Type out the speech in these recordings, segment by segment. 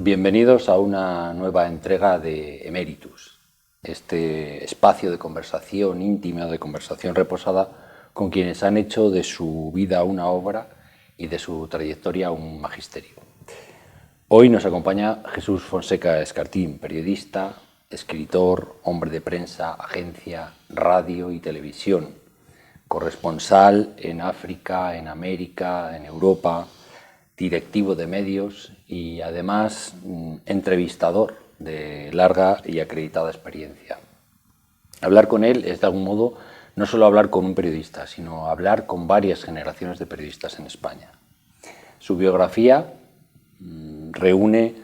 Bienvenidos a una nueva entrega de Emeritus, este espacio de conversación íntima, de conversación reposada con quienes han hecho de su vida una obra y de su trayectoria un magisterio. Hoy nos acompaña Jesús Fonseca Escartín, periodista, escritor, hombre de prensa, agencia, radio y televisión, corresponsal en África, en América, en Europa, directivo de medios y además entrevistador de larga y acreditada experiencia. Hablar con él es de algún modo no solo hablar con un periodista, sino hablar con varias generaciones de periodistas en España. Su biografía reúne,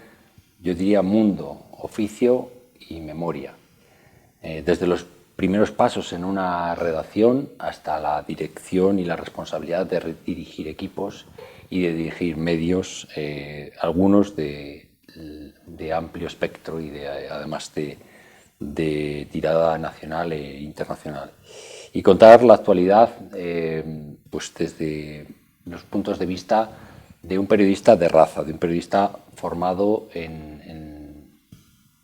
yo diría, mundo, oficio y memoria. Desde los primeros pasos en una redacción hasta la dirección y la responsabilidad de dirigir equipos y de dirigir medios, algunos de amplio espectro y además de tirada nacional e internacional. Y contar la actualidad pues desde los puntos de vista de un periodista de raza, de un periodista formado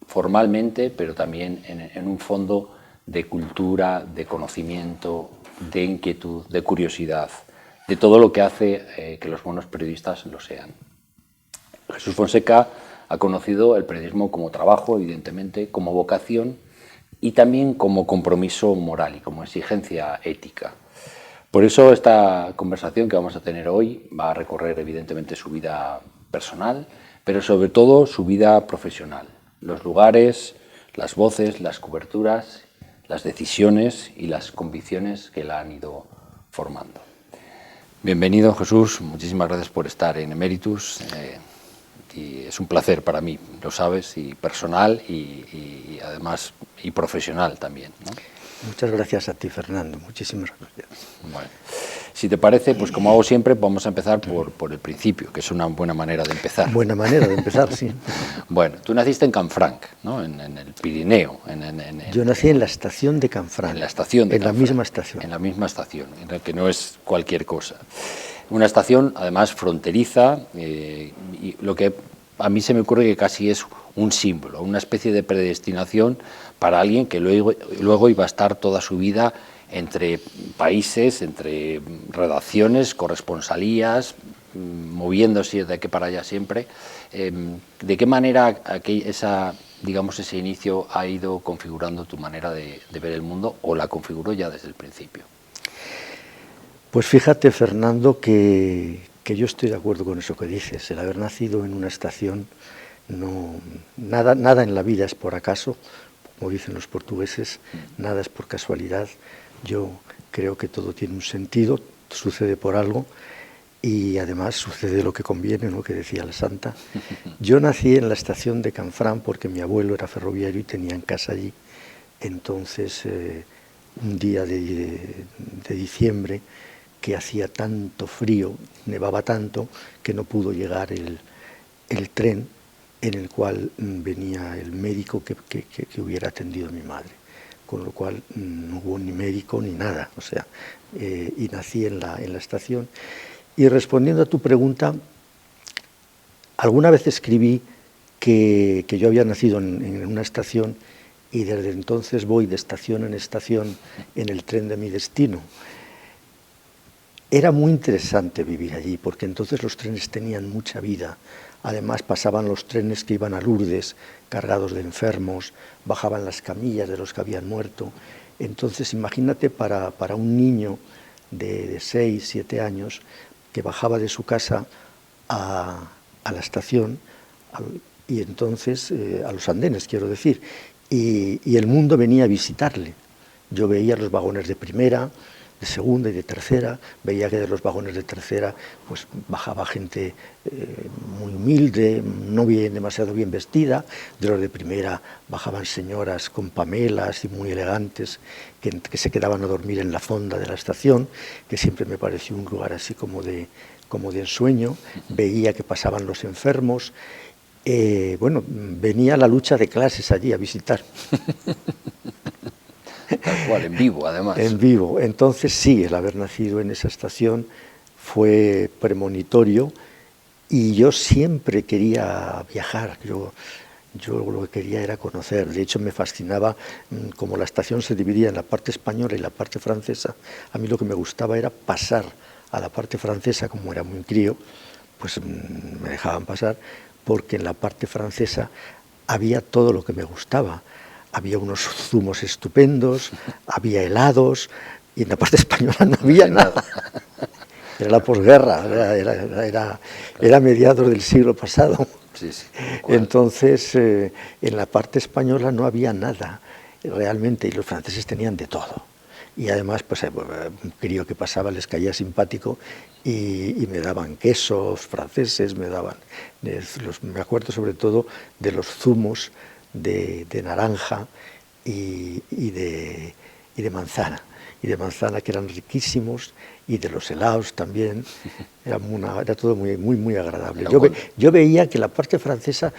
formalmente, pero también en un fondo de cultura, de conocimiento, de inquietud, de curiosidad, de todo lo que hace que los buenos periodistas lo sean. Jesús Fonseca ha conocido el periodismo como trabajo, evidentemente, como vocación y también como compromiso moral y como exigencia ética. Por eso esta conversación que vamos a tener hoy va a recorrer evidentemente su vida personal, pero sobre todo su vida profesional, los lugares, las voces, las coberturas, las decisiones y las convicciones que la han ido formando. Bienvenido, Jesús, muchísimas gracias por estar en Emeritus. Y es un placer para mí, lo sabes, y personal y además y profesional también, ¿no? Muchas gracias a ti, Fernando, muchísimas gracias. Bueno, si te parece, pues como hago siempre, vamos a empezar por el principio, que es una buena manera de empezar. Buena manera de empezar, sí. Bueno, tú naciste en Canfranc, ¿no? En el Pirineo. Yo nací en la estación de Canfranc. En la estación de Canfranc. La misma estación. En la misma estación, en la que no es cualquier cosa. Una estación, además, fronteriza, y lo que a mí se me ocurre que casi es un símbolo, una especie de predestinación para alguien que luego iba a estar toda su vida entre países, entre redacciones, corresponsalías, moviéndose de aquí para allá siempre. ¿De qué manera ese inicio ha ido configurando tu manera de ver el mundo o la configuró ya desde el principio? Pues fíjate, Fernando, que yo estoy de acuerdo con eso que dices. El haber nacido en una estación, nada en la vida es por acaso, como dicen los portugueses, nada es por casualidad. Yo creo que todo tiene un sentido, sucede por algo y además sucede lo que conviene, ¿no?, que decía la santa. Yo nací en la estación de Canfranc porque mi abuelo era ferroviario y tenía en casa allí. Entonces, un día de diciembre, que hacía tanto frío, nevaba tanto, que no pudo llegar el tren en el cual venía el médico que hubiera atendido a mi madre. Con lo cual no hubo ni médico ni nada, o sea, y nací en la estación. Y respondiendo a tu pregunta, alguna vez escribí que yo había nacido en una estación y desde entonces voy de estación en estación en el tren de mi destino. Era muy interesante vivir allí, porque entonces los trenes tenían mucha vida. Además pasaban los trenes que iban a Lourdes, cargados de enfermos, bajaban las camillas de los que habían muerto. Entonces imagínate para un niño de 6, 7 años que bajaba de su casa a la estación, y entonces a los andenes, quiero decir, y el mundo venía a visitarle. Yo veía los vagones de primera, de segunda y de tercera, veía que de los vagones de tercera pues bajaba gente muy humilde, no demasiado bien vestida, de los de primera bajaban señoras con pamelas y muy elegantes que se quedaban a dormir en la fonda de la estación, que siempre me pareció un lugar así como de ensueño. Veía que pasaban los enfermos. Venía la lucha de clases allí a visitar. Tal cual, en vivo, además. En vivo. Entonces, sí, el haber nacido en esa estación fue premonitorio Y yo siempre quería viajar, yo lo que quería era conocer. De hecho, me fascinaba, como la estación se dividía en la parte española y la parte francesa, a mí lo que me gustaba era pasar a la parte francesa, como era muy crío, pues me dejaban pasar, porque en la parte francesa había todo lo que me gustaba. Había unos zumos estupendos, había helados, y en la parte española no había nada. Era la posguerra, era mediados del siglo pasado. Sí, sí, Entonces, en la parte española no había nada realmente, y los franceses tenían de todo. Y además, pues un crío que pasaba les caía simpático y me daban quesos franceses, me acuerdo sobre todo de los zumos de naranja y de manzana. Y de manzana, que eran riquísimos, y de los helados también. Era todo muy agradable. Yo veía que la parte francesa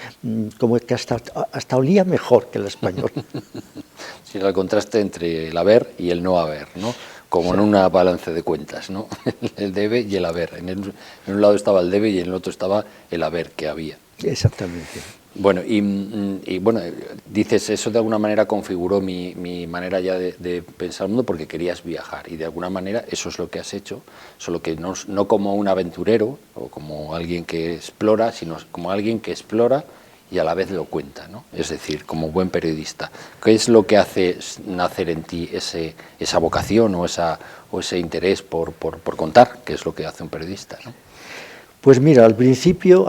como que hasta olía mejor que la española. Sí, era el contraste entre el haber y el no haber, ¿no? Como en una balance de cuentas, ¿no? El debe y el haber. En un lado estaba el debe y en el otro estaba el haber que había. Exactamente. Bueno, y bueno, dices, eso de alguna manera configuró mi manera ya de pensar el mundo, porque querías viajar, y de alguna manera eso es lo que has hecho, solo que no como un aventurero o como alguien que explora, sino como alguien que explora y a la vez lo cuenta, ¿no? Es decir, como buen periodista. ¿Qué es lo que hace nacer en ti esa vocación o ese interés por contar? ¿Qué es lo que hace un periodista, ¿no? Pues mira, al principio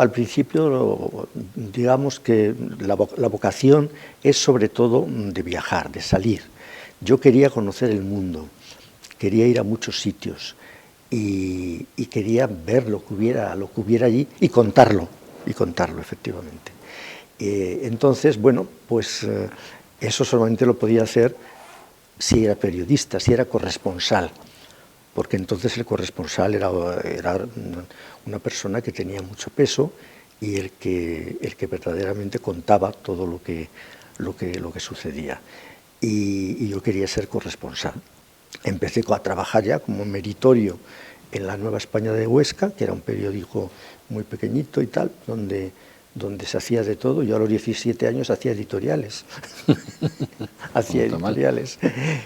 digamos que la vocación es sobre todo de viajar, de salir. Yo quería conocer el mundo, quería ir a muchos sitios y quería ver lo que hubiera allí y contarlo efectivamente. Entonces, bueno, pues eso solamente lo podía hacer si era periodista, si era corresponsal, porque entonces el corresponsal era una persona que tenía mucho peso y el que verdaderamente contaba todo lo que sucedía. Y yo quería ser corresponsal. Empecé a trabajar ya como meritorio en la Nueva España de Huesca, que era un periódico muy pequeñito y tal, donde se hacía de todo. Yo a los 17 años hacía editoriales. Hacía editoriales.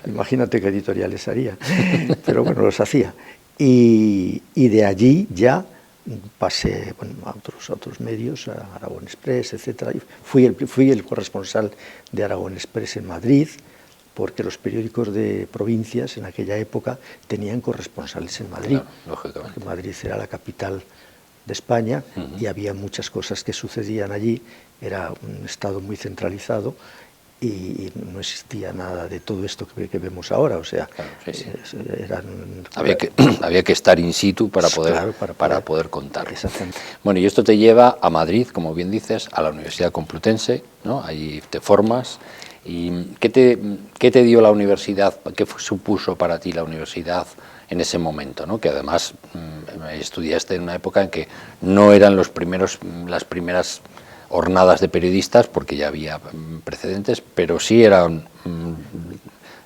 Imagínate qué editoriales haría. Pero bueno, los hacía. Y de allí ya pasé a otros medios, a Aragón Express, etc. Fui el corresponsal de Aragón Express en Madrid, porque los periódicos de provincias en aquella época tenían corresponsales en Madrid. Claro, lógicamente. Porque Madrid era la capital de España y había muchas cosas que sucedían allí. Era un estado muy centralizado y no existía nada de todo esto que vemos ahora. O sea, claro, sí. Había que estar in situ para poder contar. Exactamente. Bueno, y esto te lleva a Madrid, como bien dices, a la Universidad Complutense, ¿no? Ahí te formas. ¿Y qué te dio la universidad? ¿Qué supuso para ti la universidad en ese momento, ¿no? Que además estudiaste en una época en que no eran las primeras hornadas de periodistas, porque ya había precedentes, pero sí eran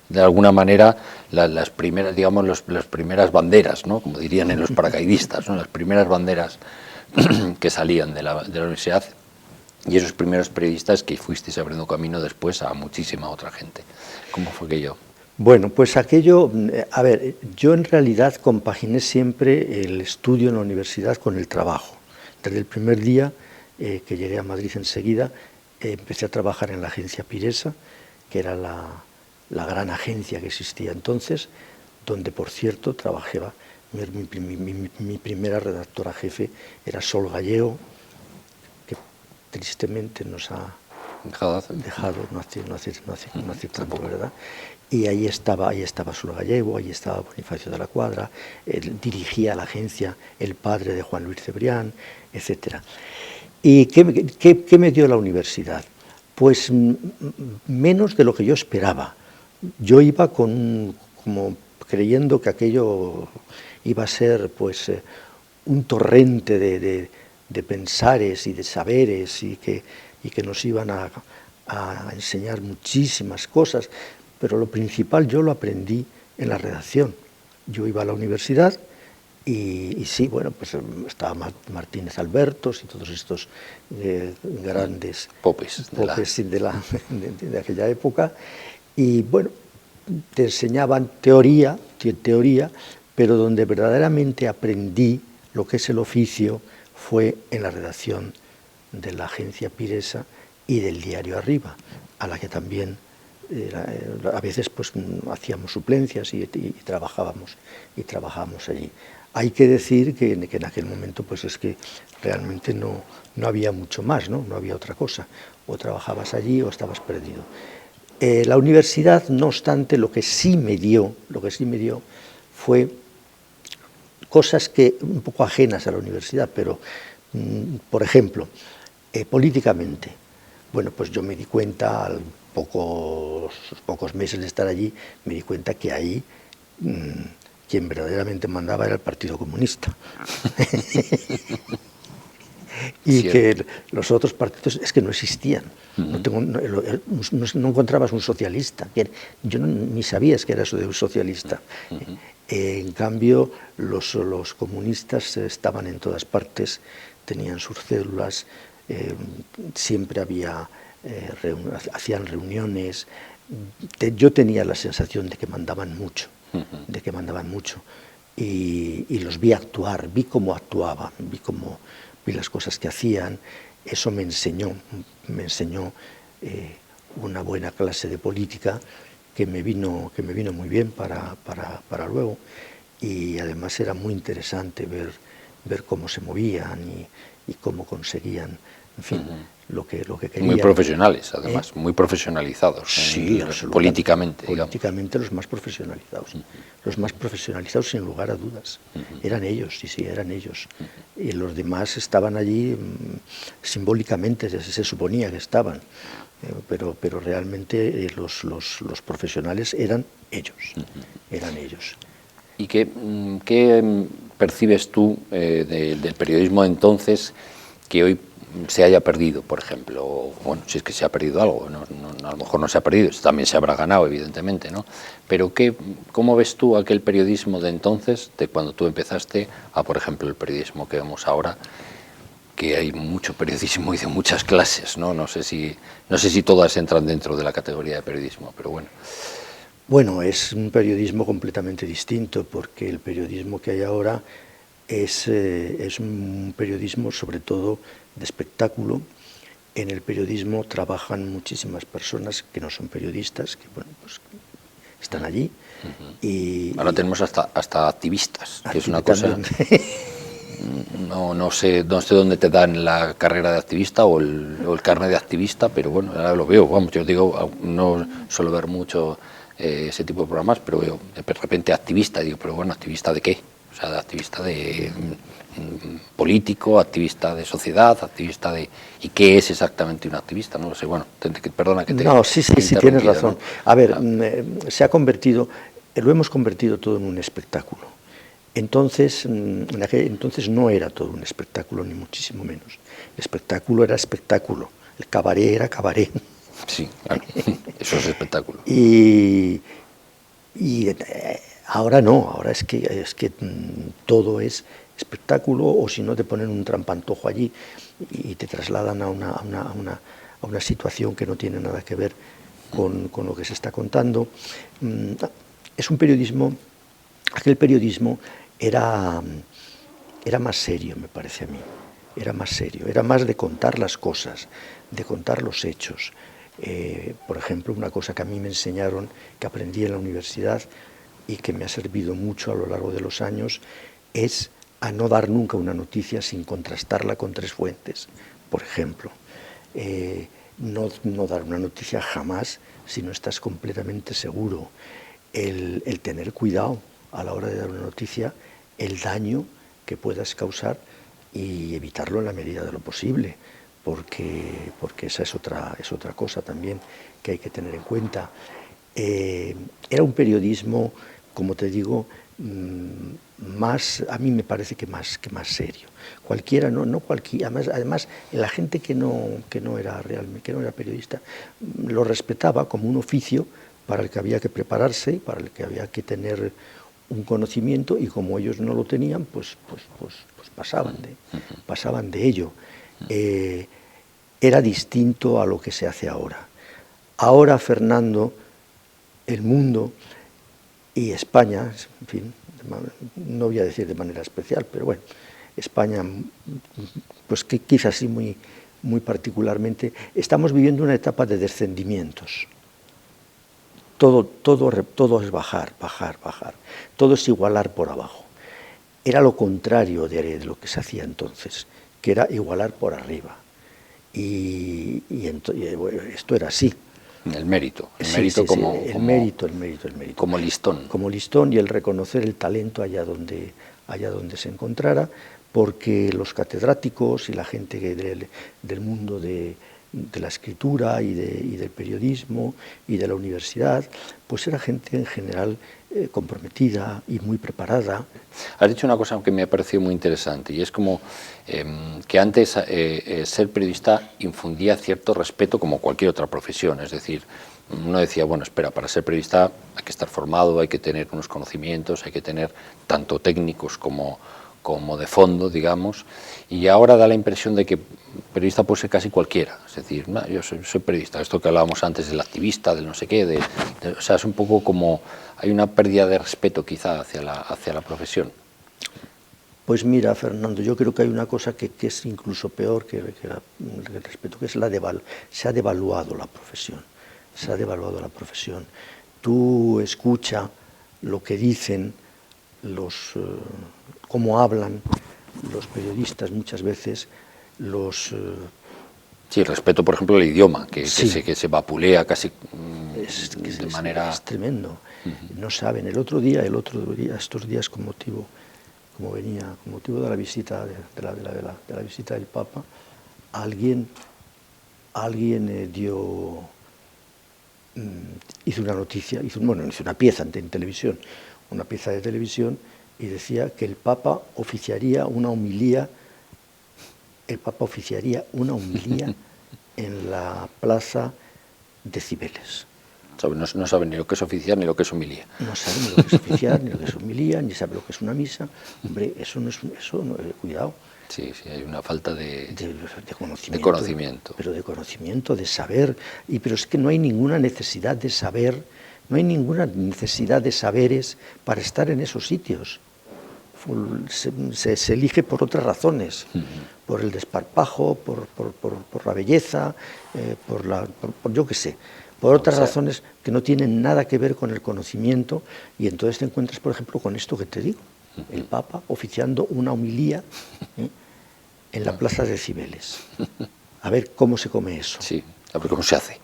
de alguna manera las primeras, digamos, las primeras banderas, ¿no? Como dirían en los paracaidistas, ¿no? Las primeras banderas que salían de la universidad. Y esos primeros periodistas que fuisteis abriendo camino después a muchísima otra gente. ¿Cómo fue aquello? Bueno, pues aquello, a ver, yo en realidad compaginé siempre el estudio en la universidad con el trabajo. Desde el primer día que llegué a Madrid enseguida, empecé a trabajar en la agencia Piresa, que era la gran agencia que existía entonces, donde, por cierto, trabajaba. Mi primera redactora jefe era Sol Gallego, que tristemente nos ha dejado no hace tanto, ¿verdad? Y ahí estaba Sol Gallego, ahí estaba Bonifacio de la Cuadra, dirigía la agencia el padre de Juan Luis Cebrián, etc. ¿Y qué me dio la universidad? Pues menos de lo que yo esperaba. Yo iba como creyendo que aquello iba a ser pues un torrente de pensares y de saberes y que nos iban a enseñar muchísimas cosas, pero lo principal yo lo aprendí en la redacción. Yo iba a la universidad Y sí, bueno, pues estaba Martínez Albertos y todos estos grandes popes de aquella época. Y bueno, te enseñaban teoría, pero donde verdaderamente aprendí lo que es el oficio fue en la redacción de la agencia Piresa y del diario Arriba, a la que también a veces pues hacíamos suplencias y trabajábamos allí. Hay que decir que en aquel momento pues es que realmente no había mucho más, no había otra cosa, o trabajabas allí o estabas perdido. La universidad, no obstante, lo que sí me dio fue cosas que un poco ajenas a la universidad, pero por ejemplo, políticamente, bueno, pues yo me di cuenta a pocos meses de estar allí, me di cuenta que ahí quien verdaderamente mandaba era el Partido Comunista. Y cierto. Que los otros partidos es que no existían. No encontrabas un socialista. Yo ni sabías que era eso de un socialista. En cambio, los comunistas estaban en todas partes, tenían sus células, siempre hacían reuniones. Yo tenía la sensación de que mandaban mucho, y los vi actuar, vi cómo actuaban, vi las cosas que hacían. Eso me enseñó una buena clase de política que me vino muy bien para luego, y además era muy interesante ver cómo se movían y cómo conseguían, en fin, lo que querían. Muy profesionales, además, muy profesionalizados. Sí, políticamente. Políticamente los más profesionalizados. Los más profesionalizados, sin lugar a dudas. Eran ellos, sí, eran ellos. Y los demás estaban allí simbólicamente, se suponía que estaban. Pero realmente los profesionales eran ellos. ¿Y qué percibes tú del periodismo de entonces que hoy se haya perdido, por ejemplo? O, bueno, si es que se ha perdido algo, a lo mejor no se ha perdido, también se habrá ganado, evidentemente, ¿no? Pero ¿cómo ves tú aquel periodismo de entonces, de cuando tú empezaste, a, por ejemplo, el periodismo que vemos ahora, que hay mucho periodismo y de muchas clases, ¿no? No sé si todas entran dentro de la categoría de periodismo, pero bueno. Bueno, es un periodismo completamente distinto, porque el periodismo que hay ahora es un periodismo sobre todo de espectáculo. En el periodismo trabajan muchísimas personas que no son periodistas, que bueno, pues están allí. Ahora tenemos hasta activistas, que es una cosa... No sé dónde te dan la carrera de activista o el carnet de activista, pero bueno, ahora lo veo. Vamos, yo digo, no suelo ver mucho ese tipo de programas, pero veo de repente activista, digo, pero bueno, ¿activista de qué? O sea, activista de político, activista de sociedad, activista de... ¿Y qué es exactamente un activista? No lo sé, bueno, perdona que te... No, sí, tienes razón. ¿No? A ver, lo hemos convertido todo en un espectáculo. Entonces no era todo un espectáculo, ni muchísimo menos. El espectáculo era espectáculo, el cabaret era cabaret. Sí, claro, eso es espectáculo. Y ahora no, ahora es que todo es espectáculo, o si no te ponen un trampantojo allí y te trasladan a una situación que no tiene nada que ver con lo que se está contando. Es un periodismo, aquel periodismo era más serio, me parece a mí, era más serio, era más de contar las cosas, de contar los hechos. Por ejemplo, una cosa que a mí me enseñaron, que aprendí en la universidad y que me ha servido mucho a lo largo de los años, es a no dar nunca una noticia sin contrastarla con 3 fuentes. Por ejemplo, no dar una noticia jamás si no estás completamente seguro. El tener cuidado a la hora de dar una noticia, el daño que puedas causar, y evitarlo en la medida de lo posible, porque esa es otra cosa también que hay que tener en cuenta. Era un periodismo, como te digo, a mí me parece que más serio. Cualquiera, no cualquiera, además la gente que no era periodista lo respetaba como un oficio para el que había que prepararse, para el que había que tener un conocimiento y como ellos no lo tenían, pues pasaban de ello. Era distinto a lo que se hace ahora. Ahora, Fernando, el mundo y España, en fin, no voy a decir de manera especial, pero bueno, España, pues que quizás sí muy particularmente, estamos viviendo una etapa de descendimientos. Todo es bajar, todo es igualar por abajo. Era lo contrario de lo que se hacía entonces, que era igualar por arriba. Y esto era así. El mérito como listón. Como listón y el reconocer el talento allá donde se encontrara, porque los catedráticos y la gente del mundo de la escritura y del periodismo y de la universidad, pues era gente en general comprometida y muy preparada. Has dicho una cosa que me ha parecido muy interesante, y es como que antes ser periodista infundía cierto respeto como cualquier otra profesión, es decir, uno decía, bueno, espera, para ser periodista hay que estar formado, hay que tener unos conocimientos, hay que tener tanto técnicos como de fondo, digamos, y ahora da la impresión de que periodista puede ser casi cualquiera, es decir, no, yo soy periodista, esto que hablábamos antes del activista, del no sé qué, o sea, es un poco como, hay una pérdida de respeto quizá hacia la profesión. Pues mira, Fernando, yo creo que hay una cosa que es incluso peor que el respeto, que es se ha devaluado la profesión, Tú escucha lo que dicen cómo hablan los periodistas muchas veces, Sí, respeto, por ejemplo, al idioma, que se vapulea casi de manera... Es tremendo. No saben. Estos días con motivo de la visita de la visita del Papa, alguien hizo una noticia, hizo una pieza en televisión, una pieza de televisión, y decía que el Papa oficiaría una homilía en la plaza de Cibeles. No saben ni lo que es oficiar ni lo que es homilía. No saben ni lo que es oficiar, ni lo que es homilía, ni saben lo que es una misa. Hombre, cuidado. Sí, hay una falta de conocimiento. Pero de conocimiento, de saber. Pero es que no hay ninguna necesidad de saber, no hay ninguna necesidad de saberes para estar en esos sitios. Se elige por otras razones, por el desparpajo, por la belleza, por yo qué sé, por otras razones que no tienen nada que ver con el conocimiento, y entonces te encuentras, por ejemplo, con esto que te digo, el Papa oficiando una homilía en la plaza de Cibeles. A ver cómo se come eso. Sí, a ver cómo se hace.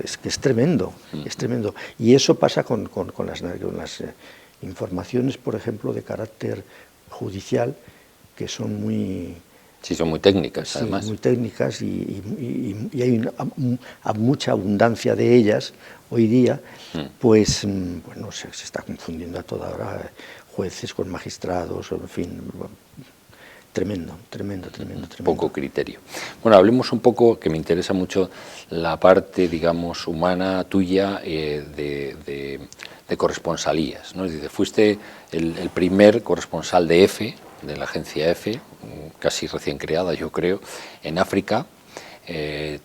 Es que es tremendo, Y eso pasa con las informaciones, por ejemplo, de carácter judicial, que son muy... Sí, son muy técnicas, además. Muy técnicas y hay mucha abundancia de ellas hoy día, pues, bueno, se está confundiendo a toda hora jueces con magistrados, en fin, tremendo. Poco criterio. Bueno, hablemos un poco, que me interesa mucho, la parte, digamos, humana tuya de corresponsalías, ¿no? Es decir, fuiste el primer corresponsal de EFE, de la agencia EFE, casi recién creada, yo creo, en África.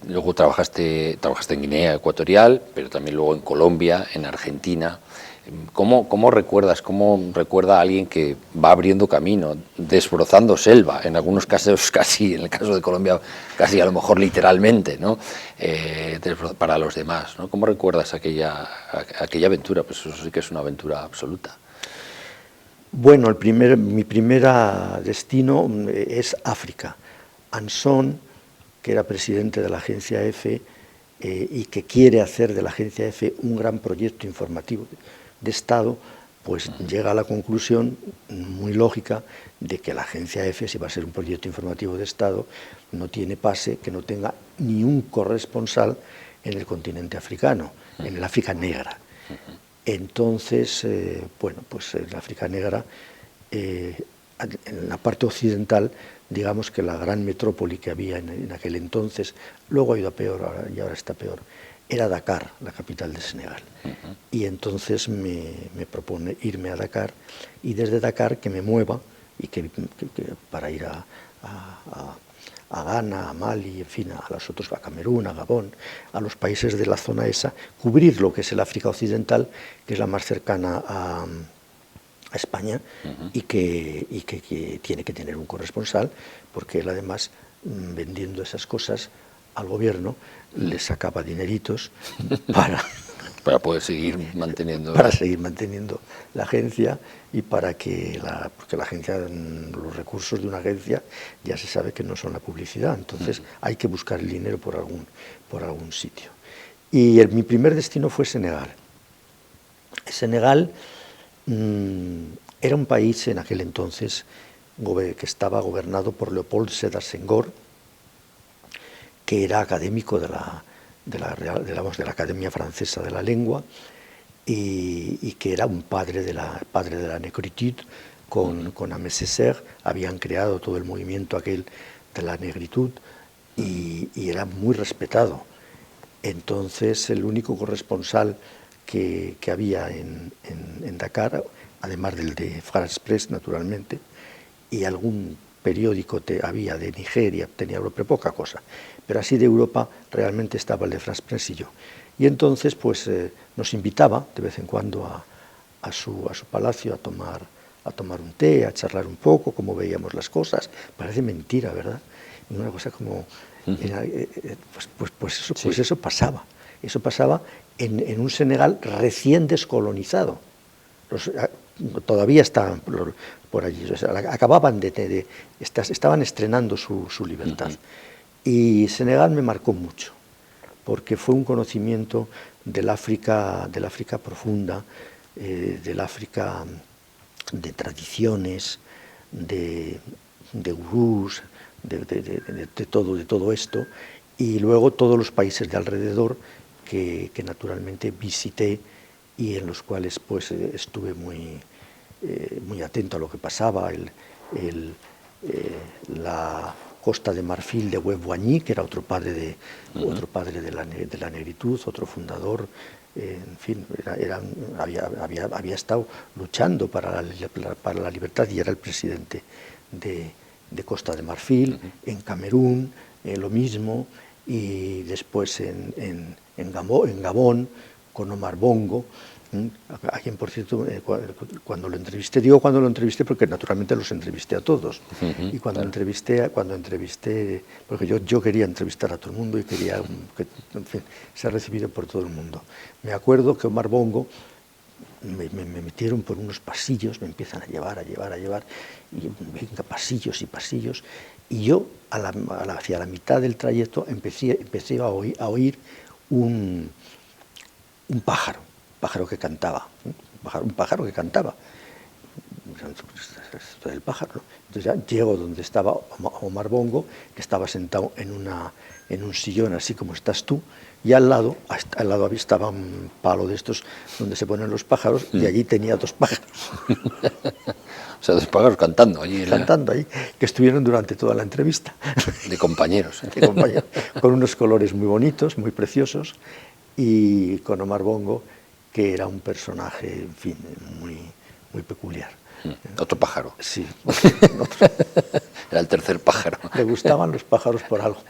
Luego trabajaste en Guinea Ecuatorial, pero también luego en Colombia, en Argentina. ¿Cómo recuerda a alguien que va abriendo camino, desbrozando selva, en algunos casos casi, en el caso de Colombia, casi a lo mejor literalmente, ¿no? Para los demás, ¿no? ¿Cómo recuerdas aquella aventura? Pues eso sí que es una aventura absoluta. Bueno, mi primer destino es África. Anson, que era presidente de la agencia EFE y que quiere hacer de la agencia EFE un gran proyecto informativo de Estado, pues llega a la conclusión muy lógica de que la agencia EFE, si va a ser un proyecto informativo de Estado, no tiene pase que no tenga ni un corresponsal en el continente africano, en el África negra. Entonces, bueno, pues en África negra, en la parte occidental, digamos que la gran metrópoli que había en aquel entonces, luego ha ido a peor y ahora está peor, era Dakar, la capital de Senegal. Y entonces me propone irme a Dakar y desde Dakar que me mueva y que para ir a Ghana, a Mali, en fin, a los otros, a Camerún, a Gabón, a los países de la zona esa, cubrir lo que es el África Occidental, que es la más cercana a España, y que tiene que tener un corresponsal, porque él además, vendiendo esas cosas al gobierno, le sacaba dineritos para poder seguir manteniendo... Para seguir manteniendo la agencia y para que porque la agencia, los recursos de una agencia ya se sabe que no son la publicidad, entonces hay que buscar el dinero por algún sitio. Y mi primer destino fue Senegal. Senegal era un país en aquel entonces que estaba gobernado por Leopold Sédar Senghor, que era académico de la Academia Francesa de la Lengua y que era un padre de la negritude. Con Aimé Césaire habían creado todo el movimiento aquel de la negritud y era muy respetado. Entonces el único corresponsal que había en Dakar, además del de France Press naturalmente, y algún periódico había de Nigeria, tenía Europa, poca cosa, pero así de Europa realmente estaba el de France Press y yo. Y entonces pues nos invitaba de vez en cuando a su palacio a tomar un té, a charlar un poco, cómo veíamos las cosas. Parece mentira, ¿verdad? Una cosa como... Pues eso pasaba. Eso pasaba en un Senegal recién descolonizado. Todavía estaban por allí, o sea, acababan estaban estrenando su libertad. Y Senegal me marcó mucho, porque fue un conocimiento del África profunda, del África de tradiciones, de gurús, de todo esto, y luego todos los países de alrededor que naturalmente visité y en los cuales pues estuve muy atento a lo que pasaba. La Costa de Marfil de Houphouët-Boigny, que era otro padre de la negritud, otro fundador, en fin, había estado luchando para la libertad y era el presidente de Costa de Marfil. En Camerún lo mismo, y después en Gabón con Omar Bongo, a quien, por cierto, cuando lo entrevisté, digo cuando lo entrevisté porque naturalmente los entrevisté a todos, y cuando entrevisté, porque yo quería entrevistar a todo el mundo y quería que, en fin, sea recibido por todo el mundo. Me acuerdo que Omar Bongo me metieron por unos pasillos, me empiezan a llevar, y venga, pasillos y pasillos, y yo hacia la mitad del trayecto empecé a oír un pájaro que cantaba, un pájaro que cantaba. El pájaro. Entonces ya llego donde estaba Omar Bongo, que estaba sentado en un sillón así como estás tú, y al lado estaba un palo de estos donde se ponen los pájaros, y allí tenía dos pájaros. O sea, dos pájaros cantando allí. Cantando ahí, que estuvieron durante toda la entrevista. De compañeros. De compañeros, con unos colores muy bonitos, muy preciosos, y con Omar Bongo, que era un personaje, en fin, muy peculiar. Otro pájaro. Sí. Era el tercer pájaro. Le gustaban los pájaros por algo.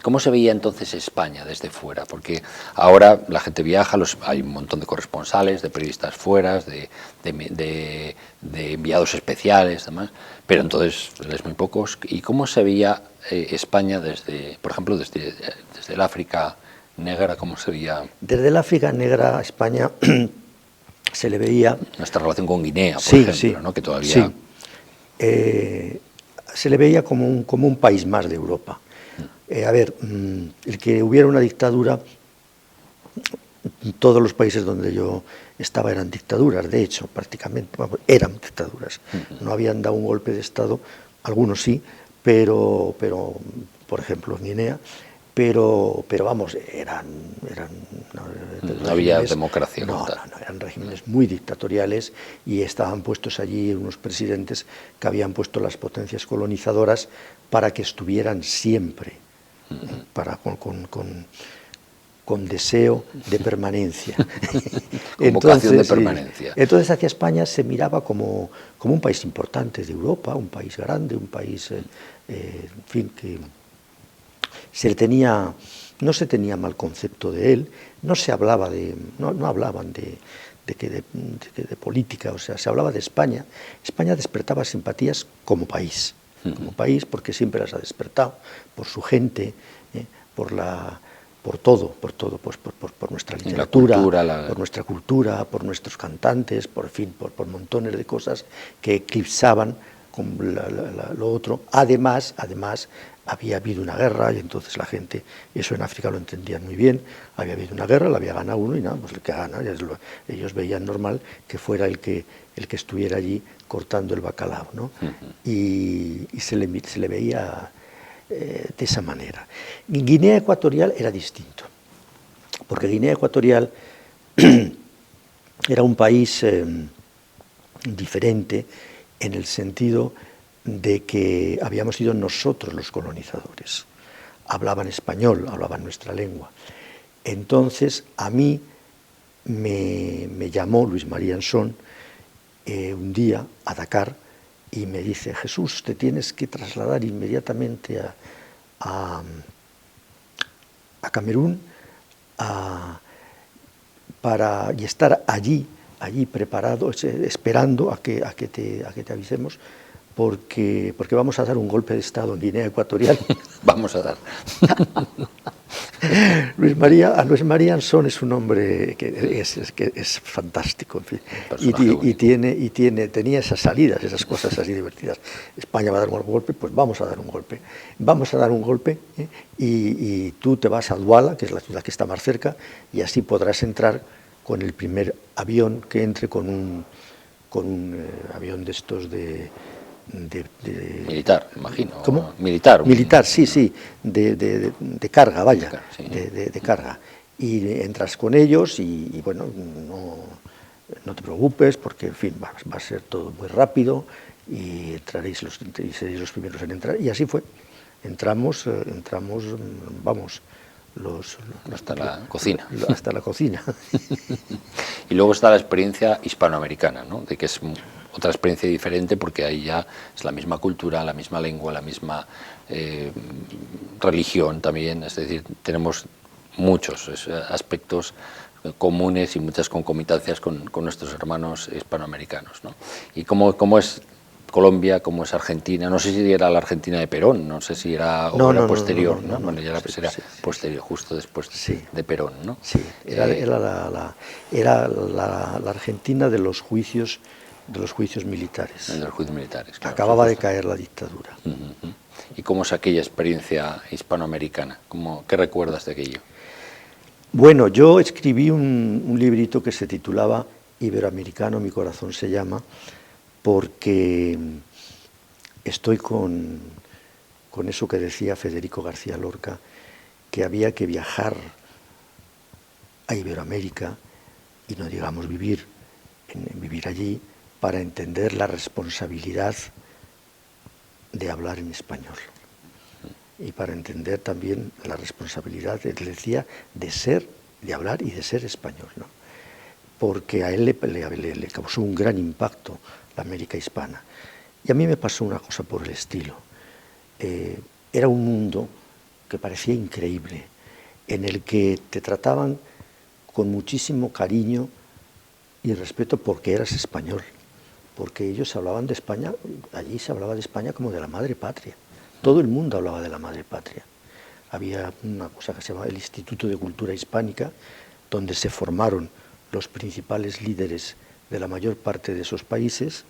¿Cómo se veía entonces España desde fuera? Porque ahora la gente viaja, hay un montón de corresponsales, de periodistas fuera, de enviados especiales, demás, pero entonces es muy pocos. ¿Y cómo se veía España por ejemplo, desde el África negra? ¿Cómo se veía? Desde el África negra a España se le veía... Nuestra relación con Guinea, por ejemplo, sí, ¿no? Que todavía... Sí. Se le veía como un país más de Europa. El que hubiera una dictadura, todos los países donde yo estaba eran dictaduras, de hecho, prácticamente, eran dictaduras. No habían dado un golpe de Estado, algunos sí, pero por ejemplo en Guinea, pero vamos, no había democracia. No, eran regímenes muy dictatoriales, y estaban puestos allí unos presidentes que habían puesto las potencias colonizadoras para que estuvieran siempre, con deseo de permanencia. Con vocación de permanencia. Sí. Entonces hacia España se miraba como un país importante de Europa, un país grande, un país, en fin, que no se tenía mal concepto de él, no se hablaba no hablaban de política, o sea, se hablaba de España. España despertaba simpatías como país, porque siempre las ha despertado, por su gente, por todo, pues, por nuestra literatura, por nuestra cultura, por nuestros cantantes, por montones de cosas que eclipsaban con lo otro. Además, había habido una guerra y entonces la gente, eso en África lo entendían muy bien, había habido una guerra, la había ganado uno y nada, pues el que gana, ellos veían normal que fuera el que estuviera allí cortando el bacalao, ¿no? Y se le veía de esa manera. Guinea Ecuatorial era distinto, porque Guinea Ecuatorial era un país diferente en el sentido de que habíamos sido nosotros los colonizadores. Hablaban español, hablaban nuestra lengua. Entonces, a mí me llamó Luis María Ansón un día a Dakar y me dice: Jesús, te tienes que trasladar inmediatamente a Camerún y estar allí preparado, esperando a que te avisemos, porque vamos a dar un golpe de Estado en Guinea Ecuatorial. Vamos a dar. Luis María Ansón es un hombre que es fantástico, en fin. Tenía esas salidas, esas cosas así divertidas. España va a dar un golpe, pues vamos a dar un golpe. Vamos a dar un golpe, y tú te vas a Douala, que es la ciudad que está más cerca, y así podrás entrar con el primer avión que entre, con un avión de estos de militar, imagino. ¿Cómo? Militar, sí, de carga, vaya, sí. de carga. Y entras con ellos y bueno, no te preocupes, porque en fin, va a ser todo muy rápido y seréis los primeros en entrar. Y así fue. Entramos, vamos, hasta la cocina. Hasta la cocina. Y luego está la experiencia hispanoamericana, ¿no? De que es otra experiencia diferente, porque ahí ya es la misma cultura, la misma lengua, la misma religión también. Es decir, tenemos muchos aspectos comunes y muchas concomitancias con nuestros hermanos hispanoamericanos, ¿no? Y cómo es Colombia, como es Argentina, no sé si era la Argentina de Perón, no sé si era posterior, ¿no? Bueno, ya era posterior, justo después de Perón, ¿no? Sí, era la Argentina de los juicios militares. De los juicios militares, claro. Acababa de caer la dictadura. ¿Y cómo es aquella experiencia hispanoamericana? ¿Qué recuerdas de aquello? Bueno, yo escribí un librito que se titulaba Iberoamericano, mi corazón se llama, porque estoy con eso que decía Federico García Lorca, que había que viajar a Iberoamérica y no digamos vivir allí, para entender la responsabilidad de hablar en español y para entender también la responsabilidad, él decía, de hablar y de ser español, ¿no? Porque a él le causó un gran impacto la América hispana. Y a mí me pasó una cosa por el estilo. Era un mundo que parecía increíble, en el que te trataban con muchísimo cariño y respeto porque eras español, porque ellos hablaban de España, allí se hablaba de España como de la madre patria. Todo el mundo hablaba de la madre patria. Había una cosa que se llamaba el Instituto de Cultura Hispánica, donde se formaron los principales líderes de la mayor parte de esos países.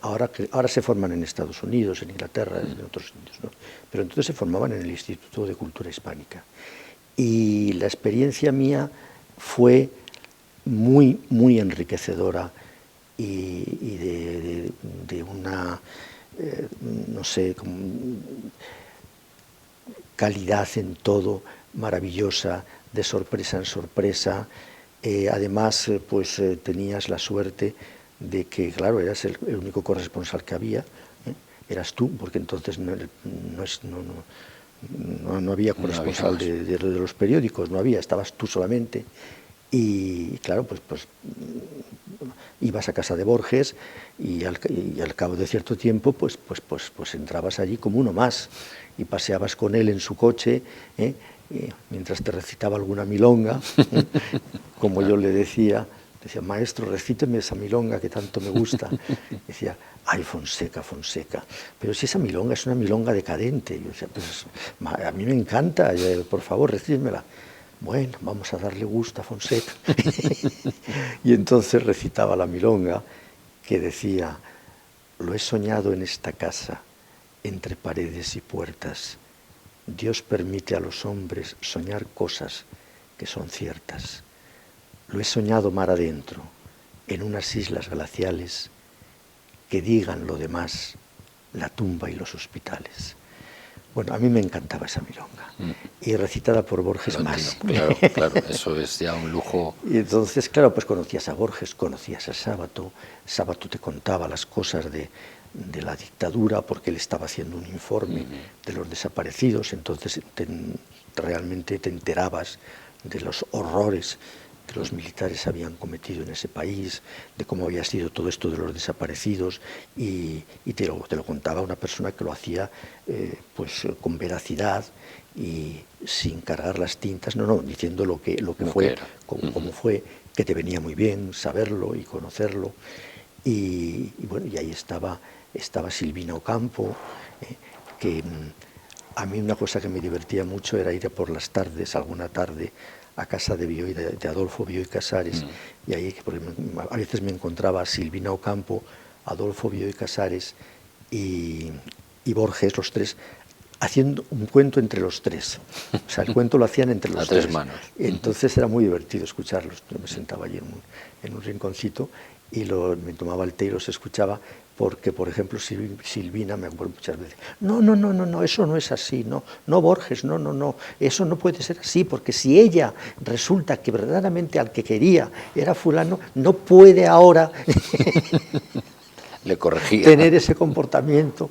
Ahora se forman en Estados Unidos, en Inglaterra, en otros sitios, ¿no? Pero entonces se formaban en el Instituto de Cultura Hispánica. Y la experiencia mía fue muy, muy enriquecedora y de una, no sé, calidad en todo, maravillosa, de sorpresa en sorpresa. Además, pues tenías la suerte de que, claro, eras el único corresponsal que había, eras tú, porque entonces no no había corresponsal de los periódicos, no había, estabas tú solamente. Y claro, pues ibas a casa de Borges y al cabo de cierto tiempo pues entrabas allí como uno más y paseabas con él en su coche, mientras te recitaba alguna milonga, como yo le decía, maestro, recíteme esa milonga que tanto me gusta. Decía, ay, Fonseca, Fonseca, pero si esa milonga es una milonga decadente. Yo decía, pues a mí me encanta, por favor, recítemela. Bueno, vamos a darle gusto a Fonseca. Y entonces recitaba la milonga que decía, lo he soñado en esta casa, entre paredes y puertas. Dios permite a los hombres soñar cosas que son ciertas. Lo he soñado mar adentro, en unas islas glaciales, que digan lo demás, la tumba y los hospitales. Bueno, a mí me encantaba esa milonga. Y recitada por Borges más. Claro, claro, eso es ya un lujo. Y entonces, claro, pues conocías a Borges, conocías a Sábato. Sábato te contaba las cosas de la dictadura porque él estaba haciendo un informe de los desaparecidos, entonces realmente te enterabas de los horrores que los militares habían cometido en ese país, de cómo había sido todo esto de los desaparecidos, y te lo contaba una persona que lo hacía con veracidad y sin cargar las tintas, diciendo lo que fue, como fue, que te venía muy bien saberlo y conocerlo. Y bueno, y ahí estaba Silvina Ocampo, que a mí una cosa que me divertía mucho era ir por las tardes, alguna tarde, a casa de Adolfo Bioy Casares, y ahí a veces me encontraba a Silvina Ocampo, Adolfo Bioy Casares y Borges, los tres, haciendo un cuento entre los tres. O sea, el cuento lo hacían entre los tres. Manos. Entonces era muy divertido escucharlos. Yo me sentaba allí en un rinconcito y me tomaba el té y los escuchaba, porque, por ejemplo, Silvina, me acuerdo muchas veces, no, eso no es así, no, Borges, no, eso no puede ser así, porque si ella resulta que verdaderamente al que quería era fulano, no puede ahora le corregía, tener ese comportamiento.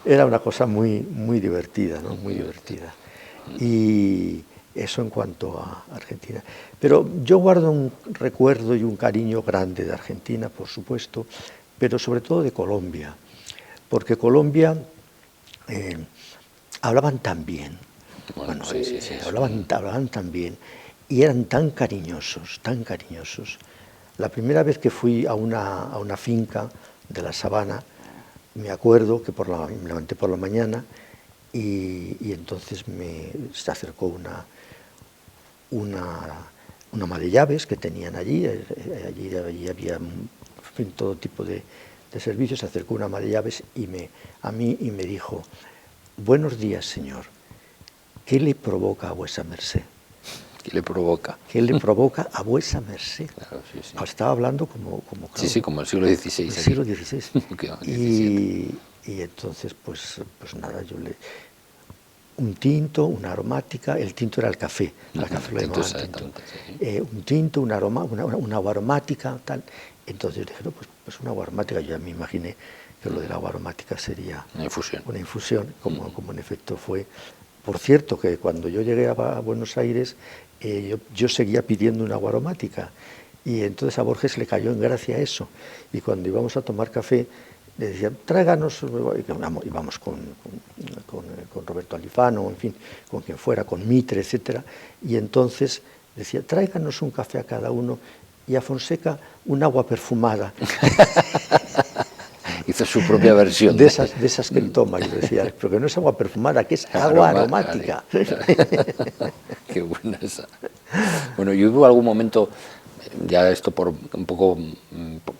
Era una cosa muy, muy divertida, ¿no? Muy divertida. Y eso en cuanto a Argentina. Pero yo guardo un recuerdo y un cariño grande de Argentina, por supuesto, pero sobre todo de Colombia, porque Colombia hablaban tan bien, hablaban tan bien, y eran tan cariñosos, tan cariñosos. La primera vez que fui a una finca de la Sabana, me acuerdo que me levanté por la mañana y entonces se acercó una ama de llaves que tenían allí había todo tipo de servicios. Se acercó una ama de llaves a mí y me dijo, buenos días, señor, ¿qué le provoca a vuesa merced? ¿Qué le provoca? ¿Qué le provoca a vuesa merced? Claro, sí. Estaba hablando como Sí, como el siglo XVI. El siglo XVI. Y entonces, pues nada, un tinto, una aromática. El tinto era el café, el café lo llamaban tinto. Un tinto, una agua aromática, tal. Entonces dije, no, pues una agua aromática. Yo ya me imaginé que lo del agua aromática sería una infusión, como en efecto fue. Por cierto, que cuando yo llegué a Buenos Aires, yo seguía pidiendo una agua aromática, y entonces a Borges le cayó en gracia eso, y cuando íbamos a tomar café le decían, tráiganos, íbamos con Roberto Alifano, en fin, con quien fuera, con Mitre, etcétera, y entonces decía, tráiganos un café a cada uno, y a Fonseca un agua perfumada. Hizo su propia versión. De esas que él toma, yo decía, pero que no es agua perfumada, que es agua aromática. Qué buena esa. Bueno, yo hubo algún momento, ya esto un poco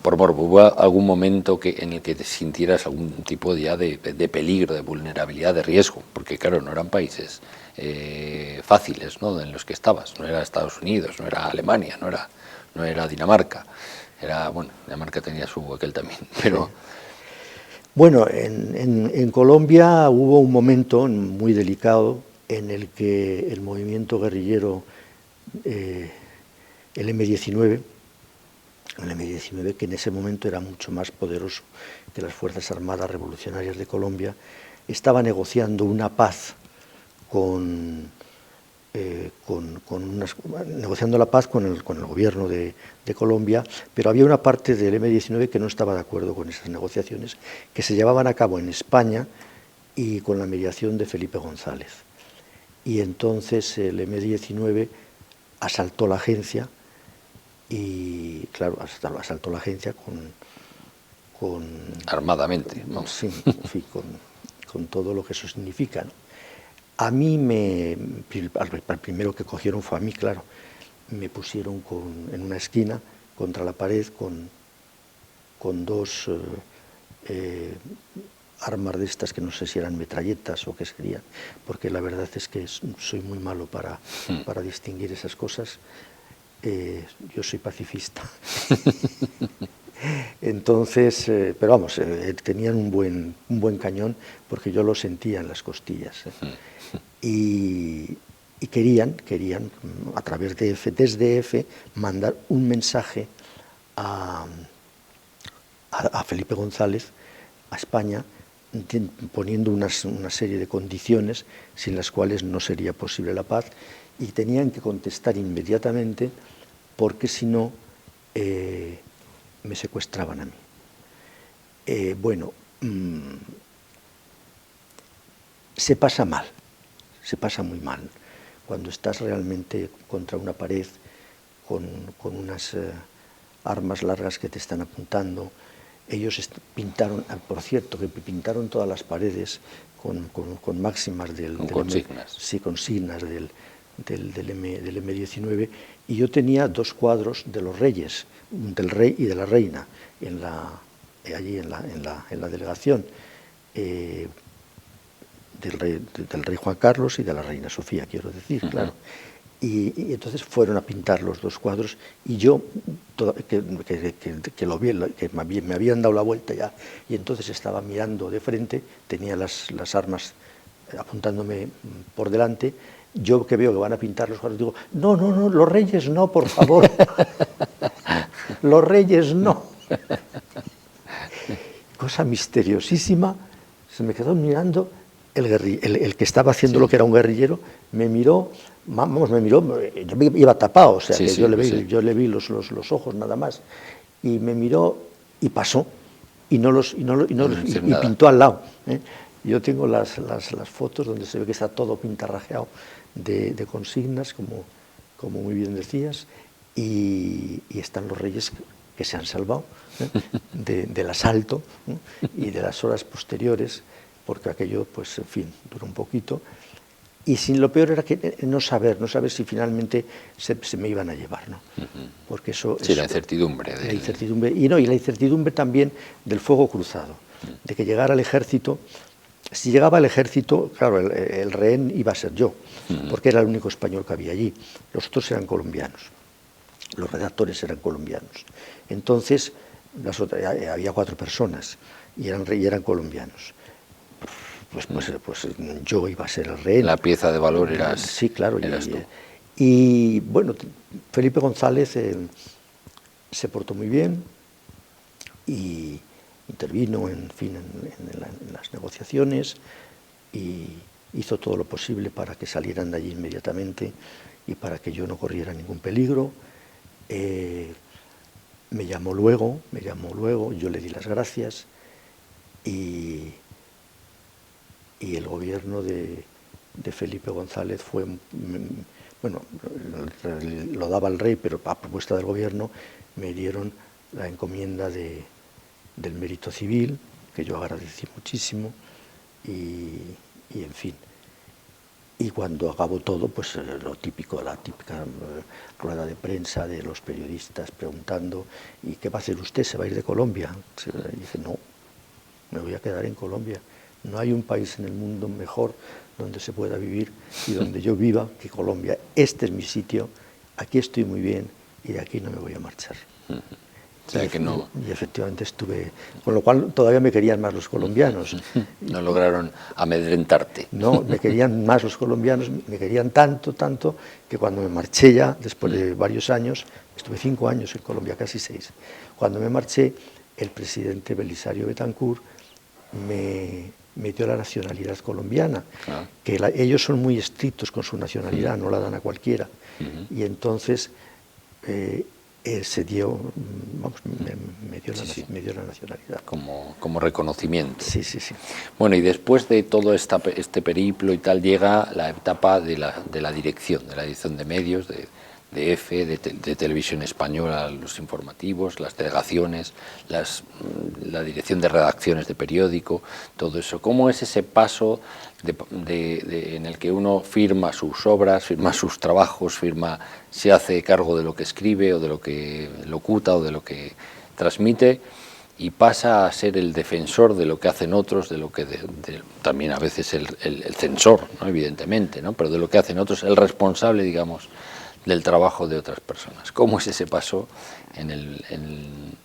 por morbo, hubo algún momento en el que te sintieras algún tipo de peligro, de vulnerabilidad, de riesgo, porque claro, no eran países fáciles, ¿no?, en los que estabas. No era Estados Unidos, no era Alemania, no era Dinamarca. Dinamarca tenía su aquel también, pero... Bueno, en Colombia hubo un momento muy delicado en el que el movimiento guerrillero, el M-19, que en ese momento era mucho más poderoso que las Fuerzas Armadas Revolucionarias de Colombia, estaba negociando una paz negociando la paz con el gobierno de Colombia, pero había una parte del M-19 que no estaba de acuerdo con esas negociaciones, que se llevaban a cabo en España y con la mediación de Felipe González. Y entonces el M-19 asaltó la agencia y, claro, asaltó la agencia armadamente, ¿no? Sí, en fin, con todo lo que eso significa, ¿no? A mí al primero que cogieron fue a mí, claro. Me pusieron en una esquina contra la pared con dos armas de estas que no sé si eran metralletas o qué serían, porque la verdad es que soy muy malo para distinguir esas cosas. Yo soy pacifista. Entonces, pero vamos, tenían un buen cañón porque yo lo sentía en las costillas. Y querían, a través de desde EFE, mandar un mensaje a Felipe González, a España, poniendo una serie de condiciones sin las cuales no sería posible la paz, y tenían que contestar inmediatamente porque si no me secuestraban a mí. Bueno, se pasa mal, se pasa muy mal cuando estás realmente contra una pared con unas armas largas que te están apuntando. Ellos pintaron, por cierto, que pintaron todas las paredes con máximas con consignas. Sí, consignas del M-19, y yo tenía dos cuadros de los reyes, del rey y de la reina, allí en la delegación, del rey Juan Carlos y de la reina Sofía, quiero decir, claro. Y entonces fueron a pintar los dos cuadros, y yo, que lo vi, que me habían dado la vuelta ya, y entonces estaba mirando de frente, tenía las armas apuntándome por delante. Yo que veo que van a pintar los cuadros, digo, no, los reyes no, por favor. Los reyes no. Cosa misteriosísima, se me quedó mirando el que estaba haciendo lo que era un guerrillero, me miró, yo iba tapado, o sea, que yo le vi los ojos nada más, y me miró y pasó, y pintó al lado. Yo tengo las fotos donde se ve que está todo pintarrajeado de consignas, como muy bien decías, y están los reyes que se han salvado del asalto y de las horas posteriores, porque aquello, pues, en fin, duró un poquito. Y lo peor era que no saber si finalmente se me iban a llevar, ¿no? Porque eso... Sí, la incertidumbre. La incertidumbre, y la incertidumbre también del fuego cruzado, de que llegara el ejército. Si llegaba el ejército, claro, el rehén iba a ser yo, porque era el único español que había allí. Los otros eran colombianos, los redactores eran colombianos. Entonces, había 4 personas y eran colombianos. Pues yo iba a ser el rehén. La pieza de valor eras. Sí, claro. Eras tú. Y bueno, Felipe González se portó muy bien y intervino, en fin, en las negociaciones, y hizo todo lo posible para que salieran de allí inmediatamente y para que yo no corriera ningún peligro. Me llamó luego, yo le di las gracias, y el gobierno de Felipe González fue, bueno, lo daba el rey, pero a propuesta del gobierno me dieron la encomienda del mérito civil, que yo agradecí muchísimo, y en fin. Y cuando acabó todo, pues lo típico, la típica rueda de prensa de los periodistas preguntando, ¿y qué va a hacer usted? ¿Se va a ir de Colombia? Y dije, no, me voy a quedar en Colombia. No hay un país en el mundo mejor donde se pueda vivir y donde yo viva que Colombia. Este es mi sitio, aquí estoy muy bien y de aquí no me voy a marchar. O sea, que no... Y efectivamente estuve, con lo cual todavía me querían más los colombianos. No lograron amedrentarte. No, me querían más los colombianos, me querían tanto, que cuando me marché ya, después de varios años, estuve 5 años en Colombia, casi 6, cuando me marché, el presidente Belisario Betancur me me dio la nacionalidad colombiana, que ellos son muy estrictos con su nacionalidad, no la dan a cualquiera. Y entonces se dio, vamos, me dio la nacionalidad. Como reconocimiento. Sí, sí, sí. Bueno, y después de todo este periplo y tal, llega la etapa de la dirección de medios, de EFE, de Televisión Española, los informativos, las delegaciones, la dirección de redacciones de periódico, todo eso. ¿Cómo es ese paso en el que uno firma sus obras, firma sus trabajos, se hace cargo de lo que escribe o de lo que locuta o de lo que transmite y pasa a ser el defensor de lo que hacen otros, también a veces el censor, ¿no? Evidentemente, ¿no? Pero de lo que hacen otros, el responsable, digamos, del trabajo de otras personas? ¿Cómo es ese paso en